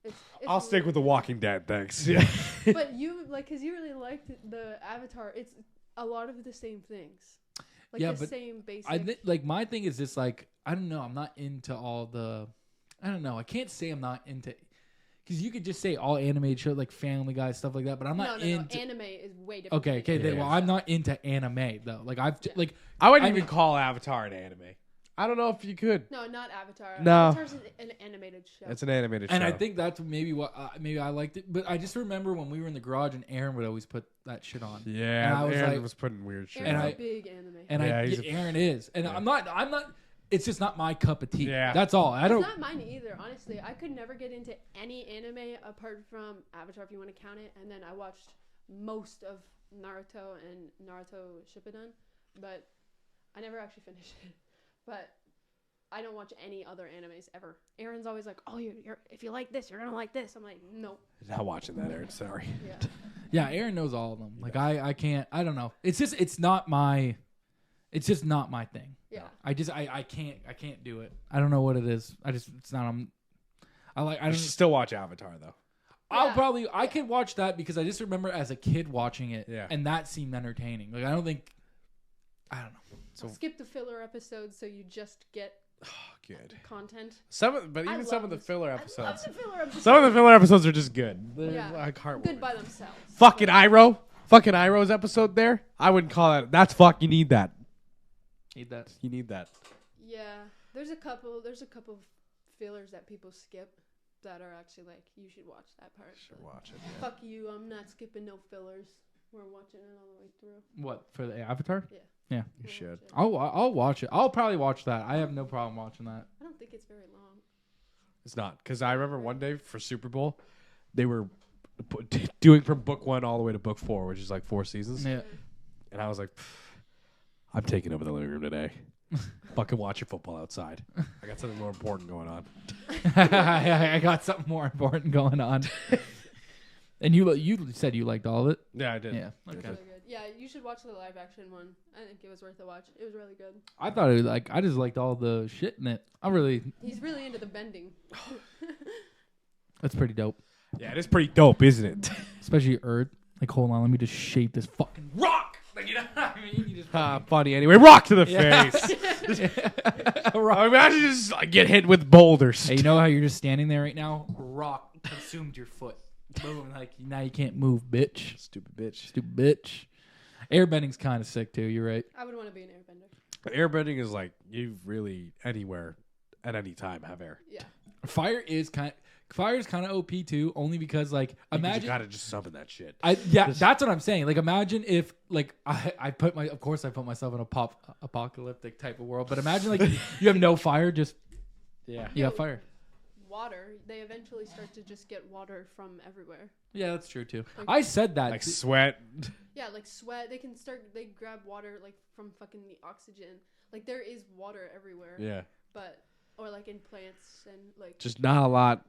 it's I'll stick with The really Walking Dead, thanks. Yeah. good. But you like, cause you really liked the Avatar. It's a lot of the same things, like Yeah, the but same basic. I think like my thing is just like I don't know. I'm not into all the. I don't know. I can't say I'm not into. Because you could just say all animated shows like Family Guy, stuff like that, but I'm not into. No. Anime is way different. Okay, than then, Yeah. well, I'm not into anime though. Like like I wouldn't I even mean- call Avatar an anime. I don't know if you could. No, not Avatar. No. Avatar's an animated show. It's an animated show. and I think that's maybe what maybe I liked it, but I just remember when we were in the garage and Aaron would always put that shit on. Yeah, And I was Aaron like- was putting weird shit. And Aaron's on. I- a big anime. And Yeah, he's Aaron is, and I'm not. It's just not my cup of tea. Yeah. That's all. I don't. It's not mine either, honestly. I could never get into any anime apart from Avatar, if you want to count it. And then I watched most of Naruto and Naruto Shippuden, but I never actually finished it. But I don't watch any other animes ever. Aaron's always like, "Oh, you're if you like this, you're gonna like this." I'm like, "Nope." Not watching that, Aaron. Sorry. Yeah. Yeah, Aaron knows all of them. Like I can't. I don't know. It's not my. It's just not my thing. Yeah. I can't do it. I don't know what it is. It's not. I You don't. should still watch Avatar though. I'll Yeah. probably. I could watch that because I just remember as a kid watching it. Yeah. And that seemed entertaining. Like I don't think. I don't know. So Skip the filler episodes so you just get good. content. But even some of the filler I love episodes. the filler episodes. Some of the filler episodes are just good. They're Yeah. like heartwarming. good by themselves. Fucking Iroh's episode there. I wouldn't call that. That's fuck. You need that. Need that. You need that. Yeah, there's a couple fillers that people skip that are actually like, you should watch that part. Should but watch it. fuck you, I'm not skipping no fillers. We're watching it all the way through. What for the Avatar? Yeah. Yeah. You We'll should. watch it. I'll watch it. I'll probably watch that. I have no problem watching that. I don't think it's very long. It's not because I remember one day for Super Bowl, they were doing from book 1 all the way to book 4, which is like 4 seasons, Yeah. and I was like, I'm taking over the living room today. Fucking watch your football outside. I got something more important going on. I got something more important going on. And you said you liked all of it. Yeah, I did. Yeah. It's Okay. really good. Yeah, you should watch the live action one. I think it was worth a watch. It was really good. I thought it was like I just liked all the shit in it. He's really into the bending. That's pretty dope. Yeah, it is pretty dope, isn't it? Especially Erd. Like, hold on, let me just shape this fucking rock. Like, you know what I mean? You just Funny anyway. Rock to the Yeah. face. rock. Imagine just like, get hit with boulders. Hey, you know how you're just standing there right now? Rock consumed your foot. Boom. Like, now you can't move, bitch. Stupid bitch. Stupid bitch. Airbending's kind of sick, too. You're right. I would want to be an airbender. Airbending is like you really anywhere at any time have air. Yeah. Fire is kind of OP, too, only because, like, You imagine... gotta just summon that shit. That's what I'm saying. Like, imagine if, like, I put myself in a apocalyptic type of world, but imagine, like, you have no fire, just, Yeah. you got fire. Water. They eventually start to just get water from everywhere. Yeah, that's true, too. Like- I said that. Like sweat. Yeah, like sweat. They grab water like from fucking the oxygen. Like there is water everywhere. Yeah. Or like in plants and like. Just not a lot.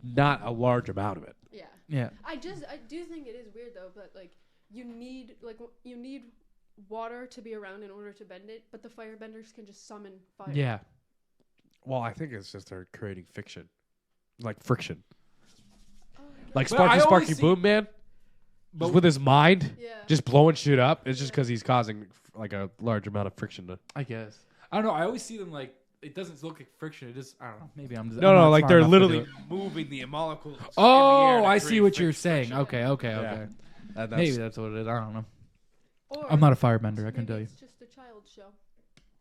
Not a large amount of it. Yeah. Yeah. I do think it is weird though, but like you need water to be around in order to bend it, but the firebenders can just summon fire. Yeah. Well, I think it's just they're creating fiction. Like friction. Oh, I guess. Like But I Sparky always see- Boom Man. But Just with his mind. Yeah. Just blowing shit up. It's just because he's causing like a large amount of friction. I guess. I don't know. I always see them like, it doesn't look like friction. It just, I don't know. Maybe I'm just. No, I'm no, not like smart they're enough to do literally it. moving the molecules. in the air Oh, to I see create what you're friction. saying. Okay. Yeah. That's, Maybe that's what it is. I don't know. Or I'm not a firebender. I can maybe tell you. It's just a child show.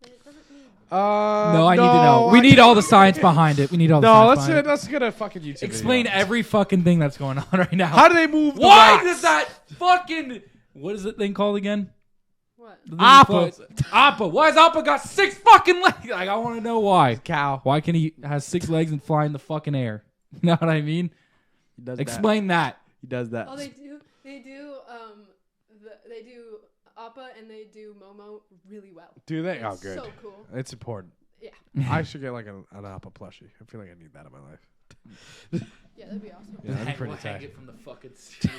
And it doesn't need. No, I need to know. We need all the science behind it. We need all the No, science behind it. let's get a fucking YouTube. Explain video. every fucking thing that's going on right now. How do they move? The Why rocks? does that fucking... What is that thing called again? What? The thing Appa. that floats- Appa. Why has Appa got 6 fucking legs? Like, I want to know why. Cow. Why can he has 6 legs and fly in the fucking air? You know what I mean? He does Explain that. He does that. Oh, they do. They do Appa and they do Momo really well. Do they? It's Oh, good. So cool. It's important. Yeah. I should get like an Appa plushie. I feel like I need that in my life. Yeah, that'd be awesome. Yeah, that'd be pretty We'll hang tight. it from the fucking studio.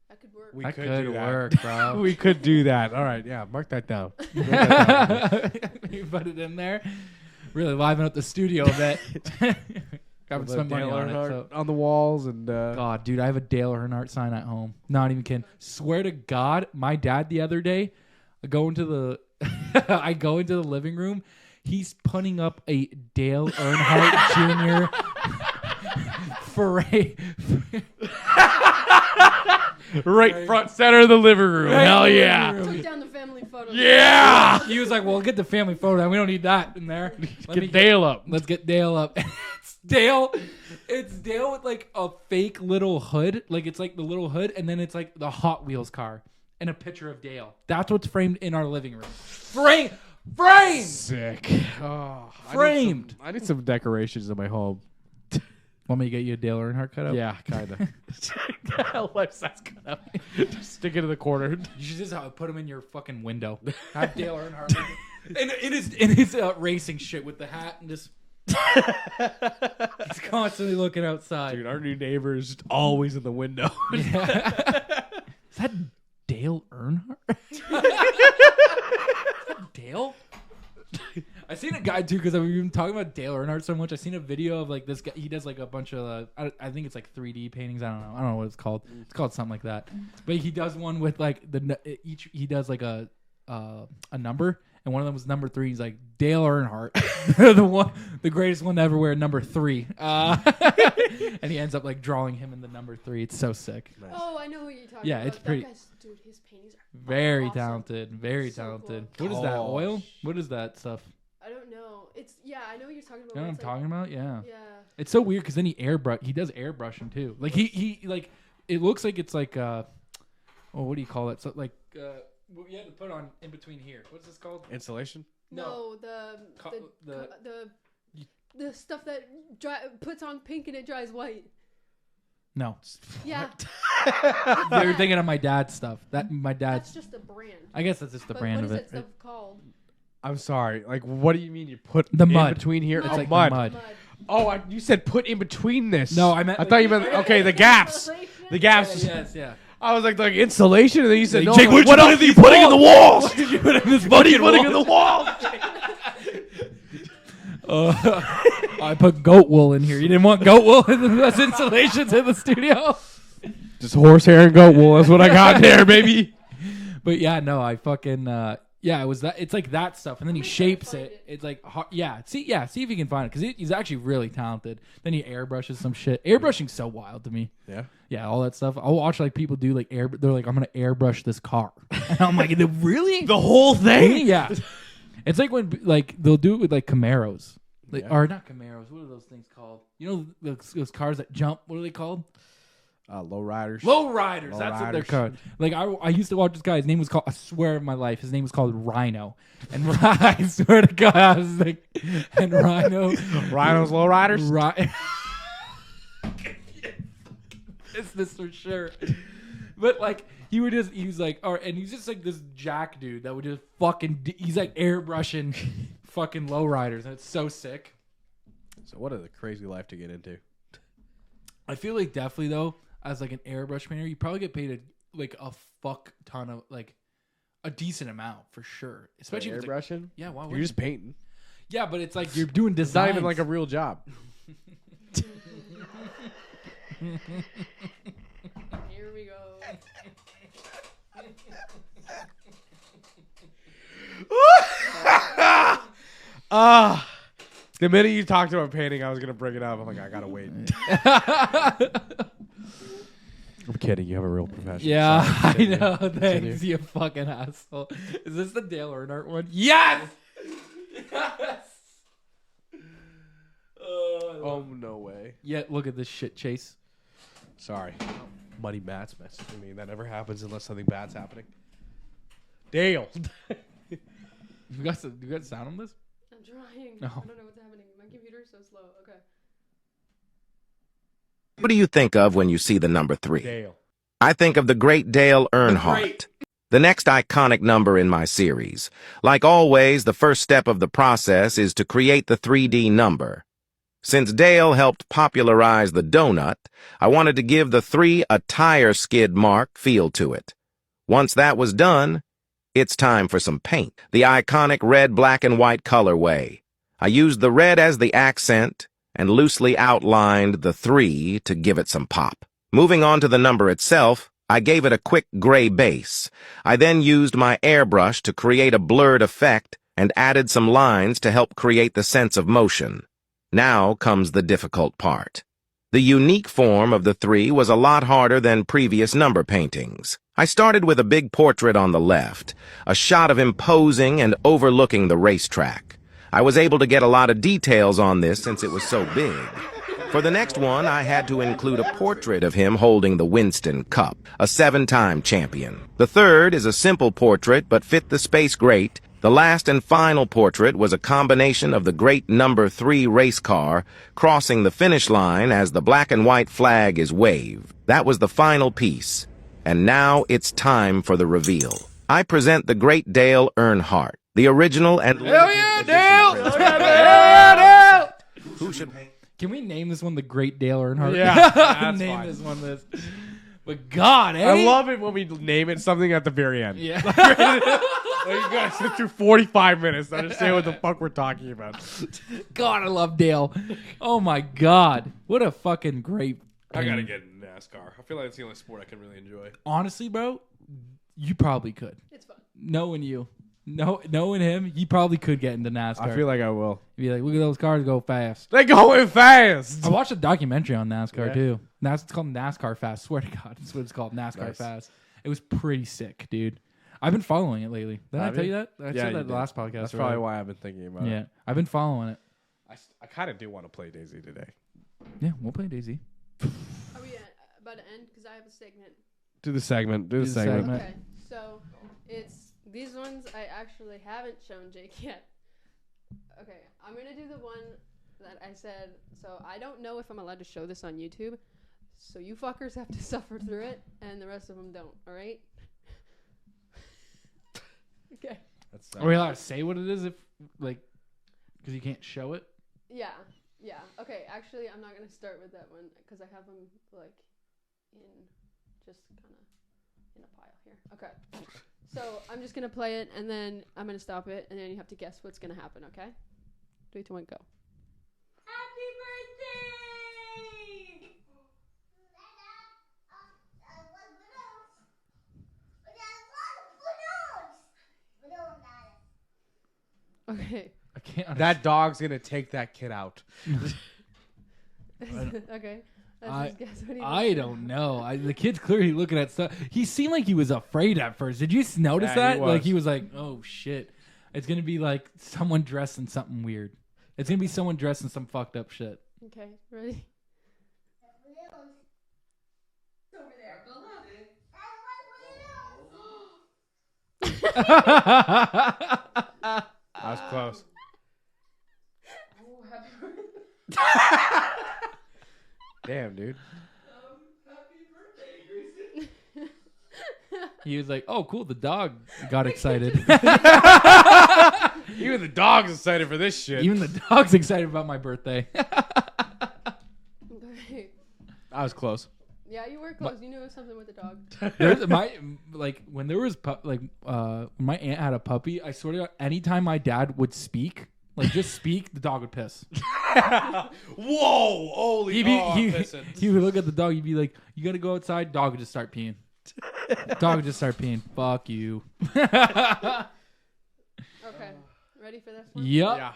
That could work. We That could could do that. work, bro. We could do that. All right, yeah, mark that down. You put it in there. Really liven up the studio a bit. Haven't spent money on it. So. on the walls and God, dude, I have a Dale Earnhardt sign at home. Not even kidding. Swear to God, my dad the other day, I go into the living room. He's putting up a Dale Earnhardt Jr. right front center of the living room. Hell yeah. Took down the family photo. Yeah. He was like, "Well, get the family photo. We don't need that in there. Get Dale up. Let's get Dale up." It's Dale. It's Dale with like a fake little hood. Like it's like the little hood, and then it's like the Hot Wheels car and a picture of Dale. That's what's framed in our living room. Framed. Sick. Oh, Framed. I need some decorations in my home. Want me to get you a Dale Earnhardt cutout? Yeah, kind of. Life size cut out. Just stick it in the corner. You should just put him in your fucking window. Have Dale Earnhardt in his racing shit with the hat and just. He's constantly looking outside. Dude, our new neighbor is just always in the window. Yeah. Is that Dale Earnhardt? Dale? I seen a guy too because we've been talking about Dale Earnhardt so much. I seen a video of like this guy. He does like a bunch of I think it's like 3D paintings. I don't know what it's called. It's called something like that. But he does one with like he does like a number, and one of them was number 3. He's like Dale Earnhardt, the greatest one to ever wear number 3. And he ends up like drawing him in the number 3. It's so sick. Nice. Oh, I know what you're talking Yeah, about. it's pretty. Dude, his paintings are Very awesome. talented. Very So talented. cool. What is that? Oh, Oil? What is that stuff? I don't know. It's I know what you're talking about. You know what I'm It's talking about? Yeah. Yeah. It's so weird because then he does airbrushing too. Like he like it looks like it's like what do you call it? So like what you had to put on in between here. What's this called? Insulation? No, the stuff that puts on pink and it dries white. No. Yeah. You're thinking of my dad's stuff. That my dad's. That's just a brand. I guess that's just the But brand what of is it. that stuff called? I'm sorry. Like, what do you mean you put The in mud. between here? Mud. Oh, It's like mud. the mud. Oh, you said put in between this. No, I meant. I thought you meant okay. The gaps. The gaps. Yes, yeah. I was like insulation, and then you said, Like, no, Jake, what else are you putting in the walls? What did you put in this What are you fucking putting in the walls? I put goat wool in here. You didn't want goat wool in the installations in the studio? Just horsehair and goat wool. That's what I got there, baby. But yeah, no, I fucking it was that. It's like that stuff, and then he shapes find it. it. It's like see if you can find it because he's actually really talented. Then he airbrushes some shit. Airbrushing's so wild to me. Yeah, all that stuff. I'll watch like people do like air. They're like, I'm gonna airbrush this car, and I'm like, really? The whole thing? Yeah. It's like when like they'll do it with like Camaros, like, Yeah. or not Camaros. What are those things called? You know those cars that jump. What are they called? Low riders. Low riders. That's what they're Lowriders. called. Like I used to watch this guy. His name was called. I swear on my life, his name was called Rhino. And I swear to God, I was like, and Rhino, Rhinos, low riders. Business for sure. But like he was like, all right, and he's just like this jack dude that would just fucking. He's like airbrushing fucking lowriders, and it's so sick. So what a crazy life to get into. I feel like definitely though, as like an airbrush painter, you probably get paid a fuck ton of like a decent amount for sure. Especially if it's like, airbrushing. yeah, why You're would just painting. yeah, but it's like you're doing It's design. not even like a real job. Here we go. The minute you talked about painting, I was gonna bring it up. I'm like, I gotta wait. I'm kidding. You have a real profession. Yeah, Sorry, I continue. know. Continue. Thanks, you fucking asshole. Is this the Dale Earnhardt one? Yes! Yes! Oh no way. Yeah, look at this shit, Chase. Sorry. Muddy Matt's messaging me. That never happens unless something bad's happening. Dale. You got sound on this? I'm trying. No. I don't know what's happening. My computer's so slow. Okay. What do you think of when you see the number 3? Dale. I think of the great Dale Earnhardt, great. the next iconic number in my series. Like always, the first step of the process is to create the 3D number. Since Dale helped popularize the donut, I wanted to give the 3 a tire skid mark feel to it. Once that was done, it's time for some paint. The iconic red, black, and white colorway. I used the red as the accent and loosely outlined the 3 to give it some pop. Moving on to the number itself, I gave it a quick gray base. I then used my airbrush to create a blurred effect and added some lines to help create the sense of motion. Now comes the difficult part. The unique form of the 3 was a lot harder than previous number paintings. I started with a big portrait on the left, a shot of him posing and overlooking the racetrack. I was able to get a lot of details on this since it was so big. For the next one, I had to include a portrait of him holding the Winston Cup, a 7-time champion. The third is a simple portrait but fit the space great. The last and final portrait was a combination of the great number 3 race car crossing the finish line as the black and white flag is waved. That was the final piece. And now it's time for the reveal. I present the great Dale Earnhardt, the original and Hell yeah, Dale! edition Hell yeah, Dale! Who should paint? Can we name this one the Great Dale Earnhardt? Yeah, that's name fine. this one this. But God, eh? I love it when we name it something at the very end. Yeah. Like, you gotta sit through 45 minutes to understand what the fuck we're talking about. God, I love Dale. Oh my God, what a fucking great. I gotta get in NASCAR. I feel like it's the only sport I can really enjoy. Honestly, bro, you probably could. It's fun. Knowing you, knowing him, you probably could get into NASCAR. I feel like I will. You'd be like, look at those cars go fast. They're going fast. I watched a documentary on NASCAR Yeah. too. It's called NASCAR Fast. Swear to God, that's what it's called. NASCAR Nice. Fast. It was pretty sick, dude. I've been following it lately. Did I Have tell you? you that? I Yeah, said you that did. the last podcast. That's or probably whatever. why I've been thinking about Yeah, it. I've been following it. I kind of do want to play DayZ today. Yeah, we'll play DayZ. Are we about to end? Because I have a segment. Do the segment. Do the the segment. segment. Okay, so it's these ones I actually haven't shown Jake yet. Okay, I'm gonna do the one that I said. So I don't know if I'm allowed to show this on YouTube. So you fuckers have to suffer through it, and the rest of them don't. All right? Okay. That's, Are we allowed to say what it is if, like, because you can't show it? Yeah. Yeah. Okay. Actually, I'm not gonna start with that one because I have them like in just kind of in a pile here. Okay. So I'm just gonna play it and then I'm gonna stop it and then you have to guess what's gonna happen. Okay? 3, 2, 1, go. Happy birthday! Okay. I can't. that dog's gonna take that kid out. Okay. Let's just guess what he I don't know. The kid's clearly looking at stuff. He seemed like he was afraid at first. Did you notice Yeah, that? he Like was. he was like, "Oh shit!" It's gonna be like someone dressed in something weird. It's gonna be someone dressed in some fucked up shit. Okay. Ready? Over there, go look. That was close. Oh, happy birthday. Damn, dude. Happy birthday, Grayson. He was like, "Oh, cool." The dog got excited. Even the dog's excited for this shit. Even the dog's excited about my birthday. Okay. That was close. Yeah, you were close. You knew it was something with the dog. When there was when my aunt had a puppy, I sort of anytime my dad would speak, like just speak, the dog would piss. Whoa! Holy He would look at the dog. He'd be like, "You gotta go outside." Dog would just start peeing. Dog would just start peeing. Fuck you. Okay. Ready for this one? Yep. Yeah.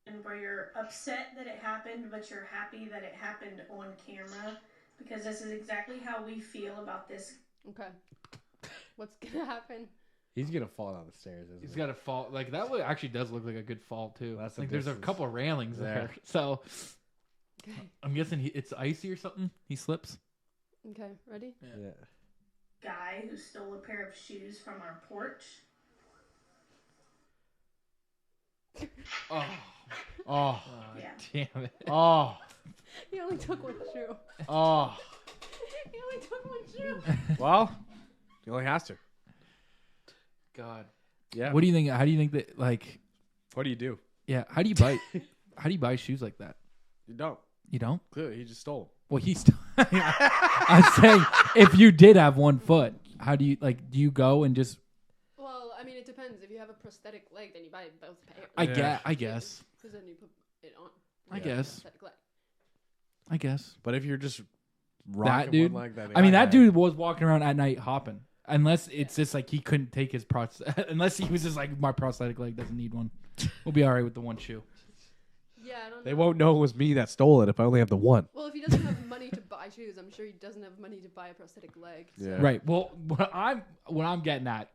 And where you're upset that it happened, but you're happy that it happened on camera, because this is exactly how we feel about this. Okay. What's gonna happen? He's gonna fall down the stairs. Isn't He's he? got a fall. Like that one actually does look like a good fall too. That's like a there's a distance. couple of railings there. So Okay. I'm guessing it's icy or something. He slips. Okay. Ready? Yeah. Guy who stole a pair of shoes from our porch. Oh. Oh. Yeah. Damn it. Oh. He only took one shoe. Oh. He only took one shoe. Well, he only has to. God. Yeah. What do you think? How do you think that? Like, What do you do? Yeah. How do you buy? How do you buy shoes like that? You don't. You don't? Clearly, he just stole them. Well, he's. I'm saying, if you did have one foot, how do you like? Do you go and just? Well, I mean, it depends. If you have a prosthetic leg, then you buy both pairs. I guess. Because then you put it on. I guess. Prosthetic leg. I guess. But if you're just rocking That dude. one leg, that I mean, that dude was walking around at night hopping. Unless it's just like he couldn't take his unless he was just like, my prosthetic leg doesn't need one. We'll be all right with the one shoe. Yeah, I don't know. They won't know it was me that stole it if I only have the one. Well, if he doesn't have money to buy shoes, I'm sure he doesn't have money to buy a prosthetic leg. So. Yeah. Right. Well, what I'm getting at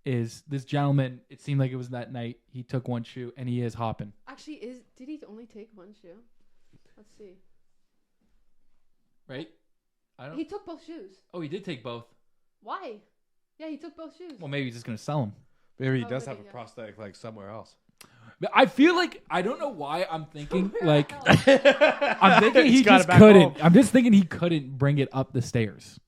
is this gentleman. It seemed like it was that night. He took one shoe and he is hopping. Actually, did he only take one shoe? Let's see. Right. I don't. He took both shoes. Oh, he did take both. Why? Yeah, he took both shoes. Well, maybe he's just gonna sell them. Maybe he Oh, does maybe, have a yeah. prosthetic leg somewhere else. But I feel like I don't know why I'm thinking like I'm thinking he He's got just it back couldn't. home. I'm just thinking he couldn't bring it up the stairs.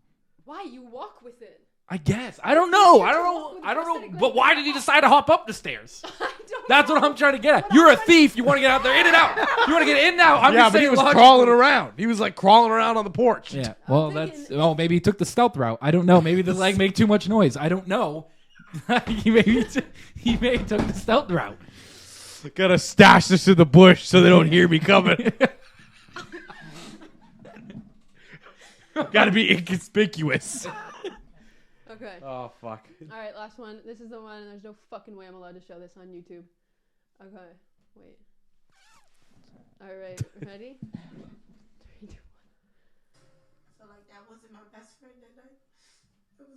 Why? You walk with it. I guess. I don't know. You're I to don't walk know. with I don't prosthetic know. leg. But why did he decide to hop up the stairs? I don't That's know. what I'm trying to get at. But You're I'm a trying thief. You want to get out there, in and out. You want to get in now. I'm Yeah, just but he saying was logically. crawling around. He was like crawling around on the porch. Yeah. Well, thinking- that's. Oh, maybe he took the stealth route. I don't know. Maybe the leg made too much noise. I don't know. he maybe took the stealth route. Gotta stash this in the bush so they don't hear me coming. Gotta be inconspicuous. Okay. Oh, fuck. All right, last one. This is the one, and there's no fucking way I'm allowed to show this on YouTube. Okay, wait. All right, ready? 3, 2, 1. So like that wasn't my best friend that night. It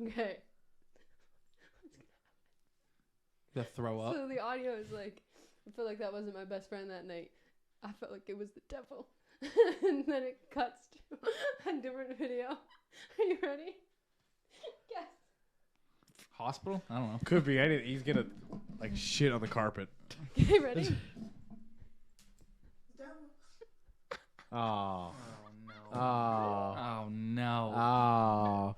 was Okay. The throw up. So the audio is like, I feel like that wasn't my best friend that night. I felt like it was the devil. And then it cuts to a different video. Are you ready? Yes. Hospital? I don't know. Could be anything. He's gonna like shit on the carpet. Okay, ready? Oh. Oh no. Oh. Oh no. Oh.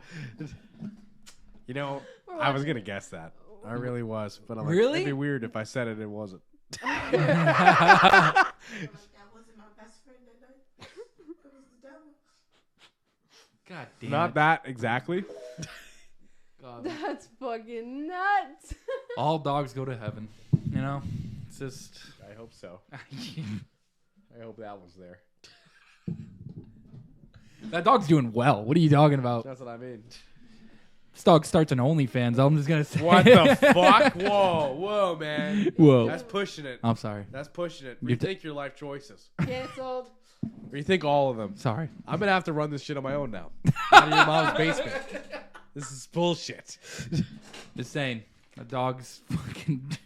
You know, We're I was watching- gonna guess that. I really was, but I'm like, Really? it'd be weird if I said it and it wasn't. so like that wasn't my best friend that night. It was the devil. God damn Not it. that exactly. God. That's fucking nuts. All dogs go to heaven. You know? It's just. I hope so. I hope that was there. That dog's doing well. What are you talking about? That's what I mean. This dog starts an OnlyFans. I'm just gonna say. What the fuck? Whoa, man. Whoa. That's pushing it. I'm sorry. That's pushing it. You're Rethink your life choices. Canceled. Rethink all of them. Sorry. I'm gonna have to run this shit on my own now. Out of your mom's basement. This is bullshit. Just saying. The dog's fucking.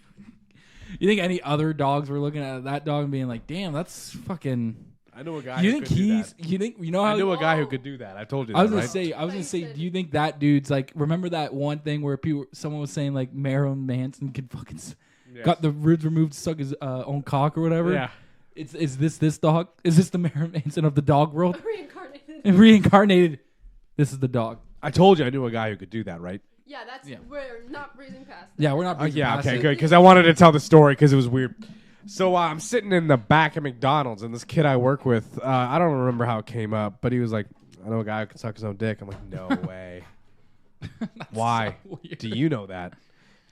You think any other dogs were looking at that dog and being like, "Damn, that's fucking." I knew a guy. You who think could do he's? that. You think you know how? I knew a guy who could do that. I told you that. I was gonna right? say. I was gonna say. Tyson. Do you think that dude's like? Remember that one thing where someone was saying like Marilyn Manson could fucking Yes. got the ribs removed to suck his own cock or whatever. Yeah. Is this dog? Is this the Marilyn Manson of the dog world? Reincarnated. And reincarnated. This is the dog. I told you I knew a guy who could do that, right? Yeah, that's Yeah. we're not breezing past that. Yeah, we're not. breezing Yeah, past okay, it. good. Because I wanted to tell the story because it was weird. So I'm sitting in the back of McDonald's, and this kid I work with, I don't remember how it came up, but he was like, I know a guy who can suck his own dick. I'm like, no way. Why? so weird. Do you know that?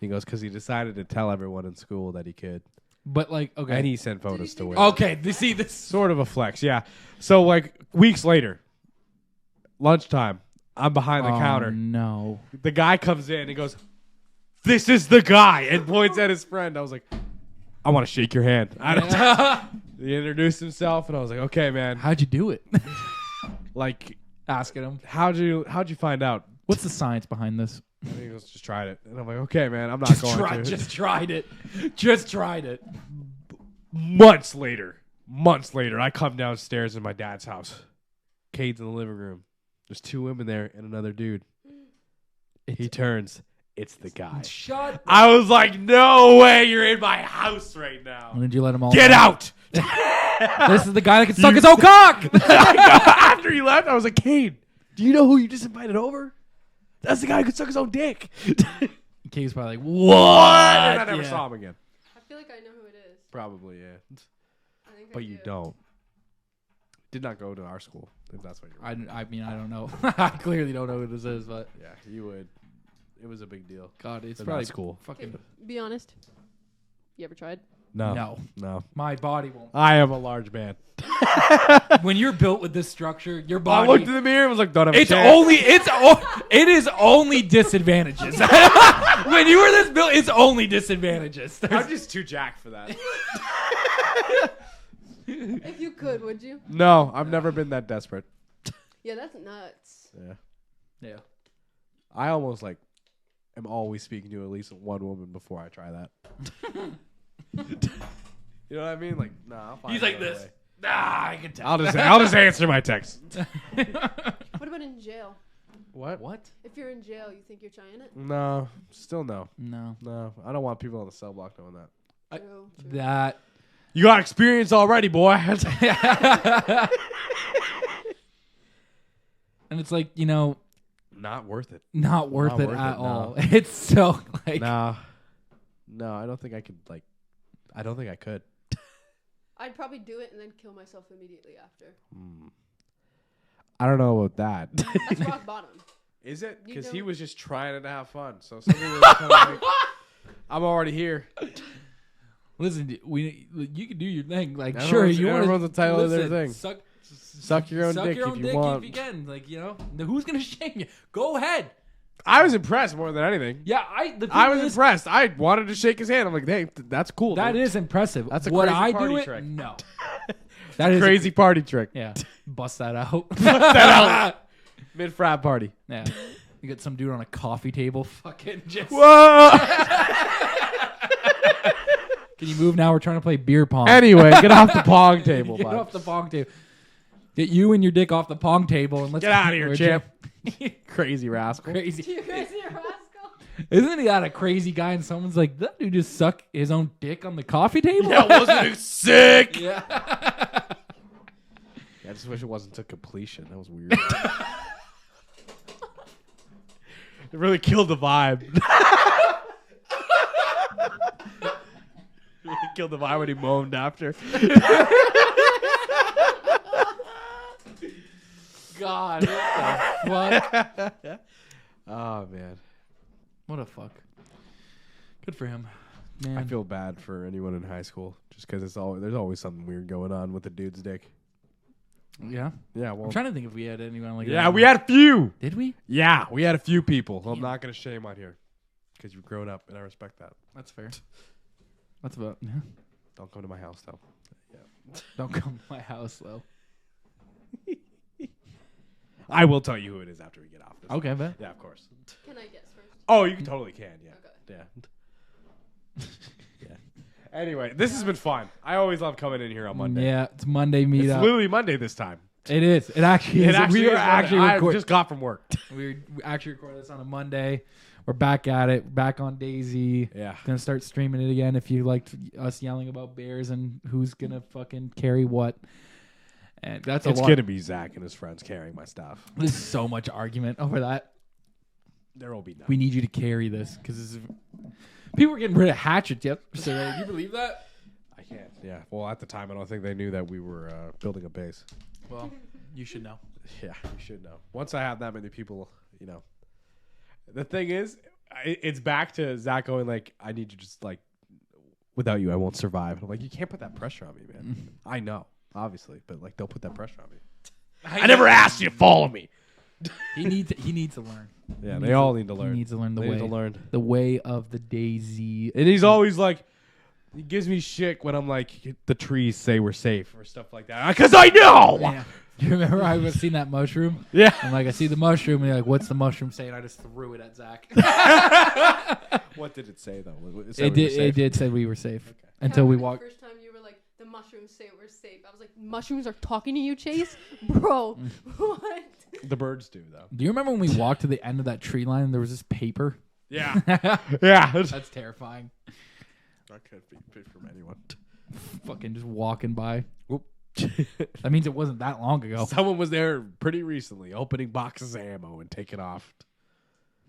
He goes, because he decided to tell everyone in school that he could. But like, okay. And he sent photos to think women. Okay, see this. Sort of a flex, yeah. So like weeks later, lunchtime, I'm behind the counter. No. The guy comes in and goes, "This is the guy," and points at his friend. I was like, "I want to shake your hand." He introduced himself, and I was like, "Okay, man." How'd you do it? Like, Asking him. how'd you find out? What's the science behind this? And he goes, "Just tried it," and I'm like, "Okay, man, I'm not going to." Just tried it. Just tried it. Months later, I come downstairs in my dad's house. Cade's in the living room. There's 2 women there and another dude. He turns. It's the guy. Shut. I was like, "No way, you're in my house right now. When did you let him all? Get out!" This is the guy that can suck his own cock. After he left, I was like, "Cade, do you know who you just invited over? That's the guy who could suck his own dick." Kay's probably like, What? And I never Yeah. saw him again. feel like I know who it is. Probably, yeah. I think. But I you do. don't. Did not go to our school, if that's what you're. I mean, I don't know. I clearly don't know who this is, but Yeah, you would. It was a big deal. God, it's But probably that's cool. fucking. Okay, be honest. You ever tried? No. No, my body won't. I am a large man. When you're built with this structure, your I body. looked in the mirror and was like, don't have a It's chance. only it is only disadvantages. When you were this built, it's only disadvantages. I'm just too jacked for that. If you could, would you? No, I've never been that desperate. Yeah, that's nuts. Yeah. Yeah. I almost like am always speaking to at least one woman before I try that. You know what I mean? Like, nah, I'll find He's like another this. way. Ah, I can tell. I'll just answer my text. What about in jail? What? What? If you're in jail, you think you're trying it? No, still no. No. No, I don't want people on the cell block knowing that. True. That. You got experience already, boy. And it's like, you know, Not worth it. not worth Not it worth at it, all. no. It's so like. No, I don't think I could. Like, I don't think I could. I'd probably do it and then kill myself immediately after. I don't know about that. That's rock bottom. Is it? You Because he don't- was just trying to have fun. So something was kind of like, I'm already here. Listen, you can do your thing. Like, Everyone's- sure, you want everyone's entitled to their thing. Suck your own dick if you want. if you can. Like, you know, who's gonna shame you? Go ahead. I was impressed more than anything. Yeah, I was impressed. I wanted to shake his hand. I'm like, hey, that's cool. That dude. is impressive. That's a Would crazy I party do it? trick. No. That is crazy party trick. Yeah, bust that out. Mid frat party. Yeah, you get some dude on a coffee table, fucking just. Whoa. Can you move now? We're trying to play beer pong. Anyway, get off the pong table, Get bud. off the pong table. Get you and your dick off the pong table and let's Get out of here, we're champ. Crazy rascal. Crazy. You guys are rascal. Isn't he that a crazy guy? And someone's like, that dude just suck his own dick on the coffee table. Yeah, wasn't it sick? Yeah. I just wish it wasn't to completion. That was weird. It really killed the vibe. Really killed the vibe when he moaned after. God, what the fuck? Oh man, What a fuck. Good for him. Man. I feel bad for anyone in high school just because there's always something weird going on with the dude's dick. Yeah. Yeah, well, I'm trying to think if we had anyone like that. yeah, we had a few. Did we? Yeah, we had a few people. I'm not gonna shame on here because you've grown up and I respect that. That's fair. That's about. Yeah. Don't come to my house though. Don't come to my house though. I will tell you who it is after we get off this. Okay, bet. Yeah, of course. Can I guess first? Oh, you totally can. Yeah. Okay. Yeah. Yeah. Anyway, this has been fun. I always love coming in here on Monday. Yeah, it's Monday It's meetup. literally Monday this time. It is. It actually is. We are actually I recording. just got from work. We actually recorded this on a Monday. We're back at it. Back on DayZ. Yeah. Gonna start streaming it again. If you liked us yelling about bears and who's gonna fucking carry what, and that's It's a lot. gonna be Zach and his friends carrying my stuff. There's so much argument over that. There will be none. We need you to carry this because people were getting rid of hatchets yesterday. Can you believe that? I can't. Yeah. Well, at the time, I don't think they knew that we were building a base. Well, you should know. Yeah, you should know. Once I have that many people, you know. The thing is, it's back to Zach going like, I need you just like, without you, I won't survive. And I'm like, you can't put that pressure on me, man. I know, obviously, but like, don't put that pressure on me. I never asked you to follow me. He needs to learn. Yeah, they all need to learn. He needs to learn the They way. need to learn. The way of the DayZ. And he's always like, he gives me shit when I'm like, the trees say we're safe or stuff like that. Because I know. Yeah. You remember I was seeing that mushroom? Yeah. I'm like, I see the mushroom, and you're like, what's the mushroom saying? I just threw it at Zach. What did it say though? It did say we were safe until we The walked. first time you were like, the mushrooms say we're safe. I was like, mushrooms are talking to you, Chase? Bro, what? The birds do though. Do you remember when we walked to the end of that tree line and there was this paper? Yeah. Yeah. That's terrifying. That could be fit from anyone. Fucking just walking by. Whoop. That means it wasn't that long ago. Someone was there pretty recently opening boxes of ammo and taking off.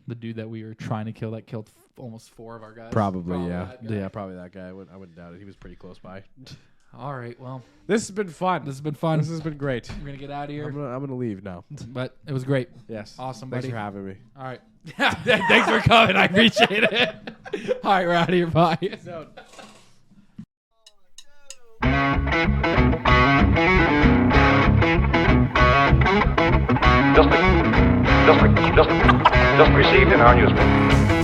The dude that we were trying to kill that killed almost 4 of our guys. Probably, yeah. that guy. Yeah, probably that guy. I wouldn't doubt it. He was pretty close by. All right, well, This has been fun. this has been fun. This has been great. We're gonna get out of here, I'm gonna leave now. but it was great. Yes. Awesome, Thanks buddy. for having me. All right. Thanks for coming. I appreciate it. All right, we're out of here. Bye. Just received in our newspaper.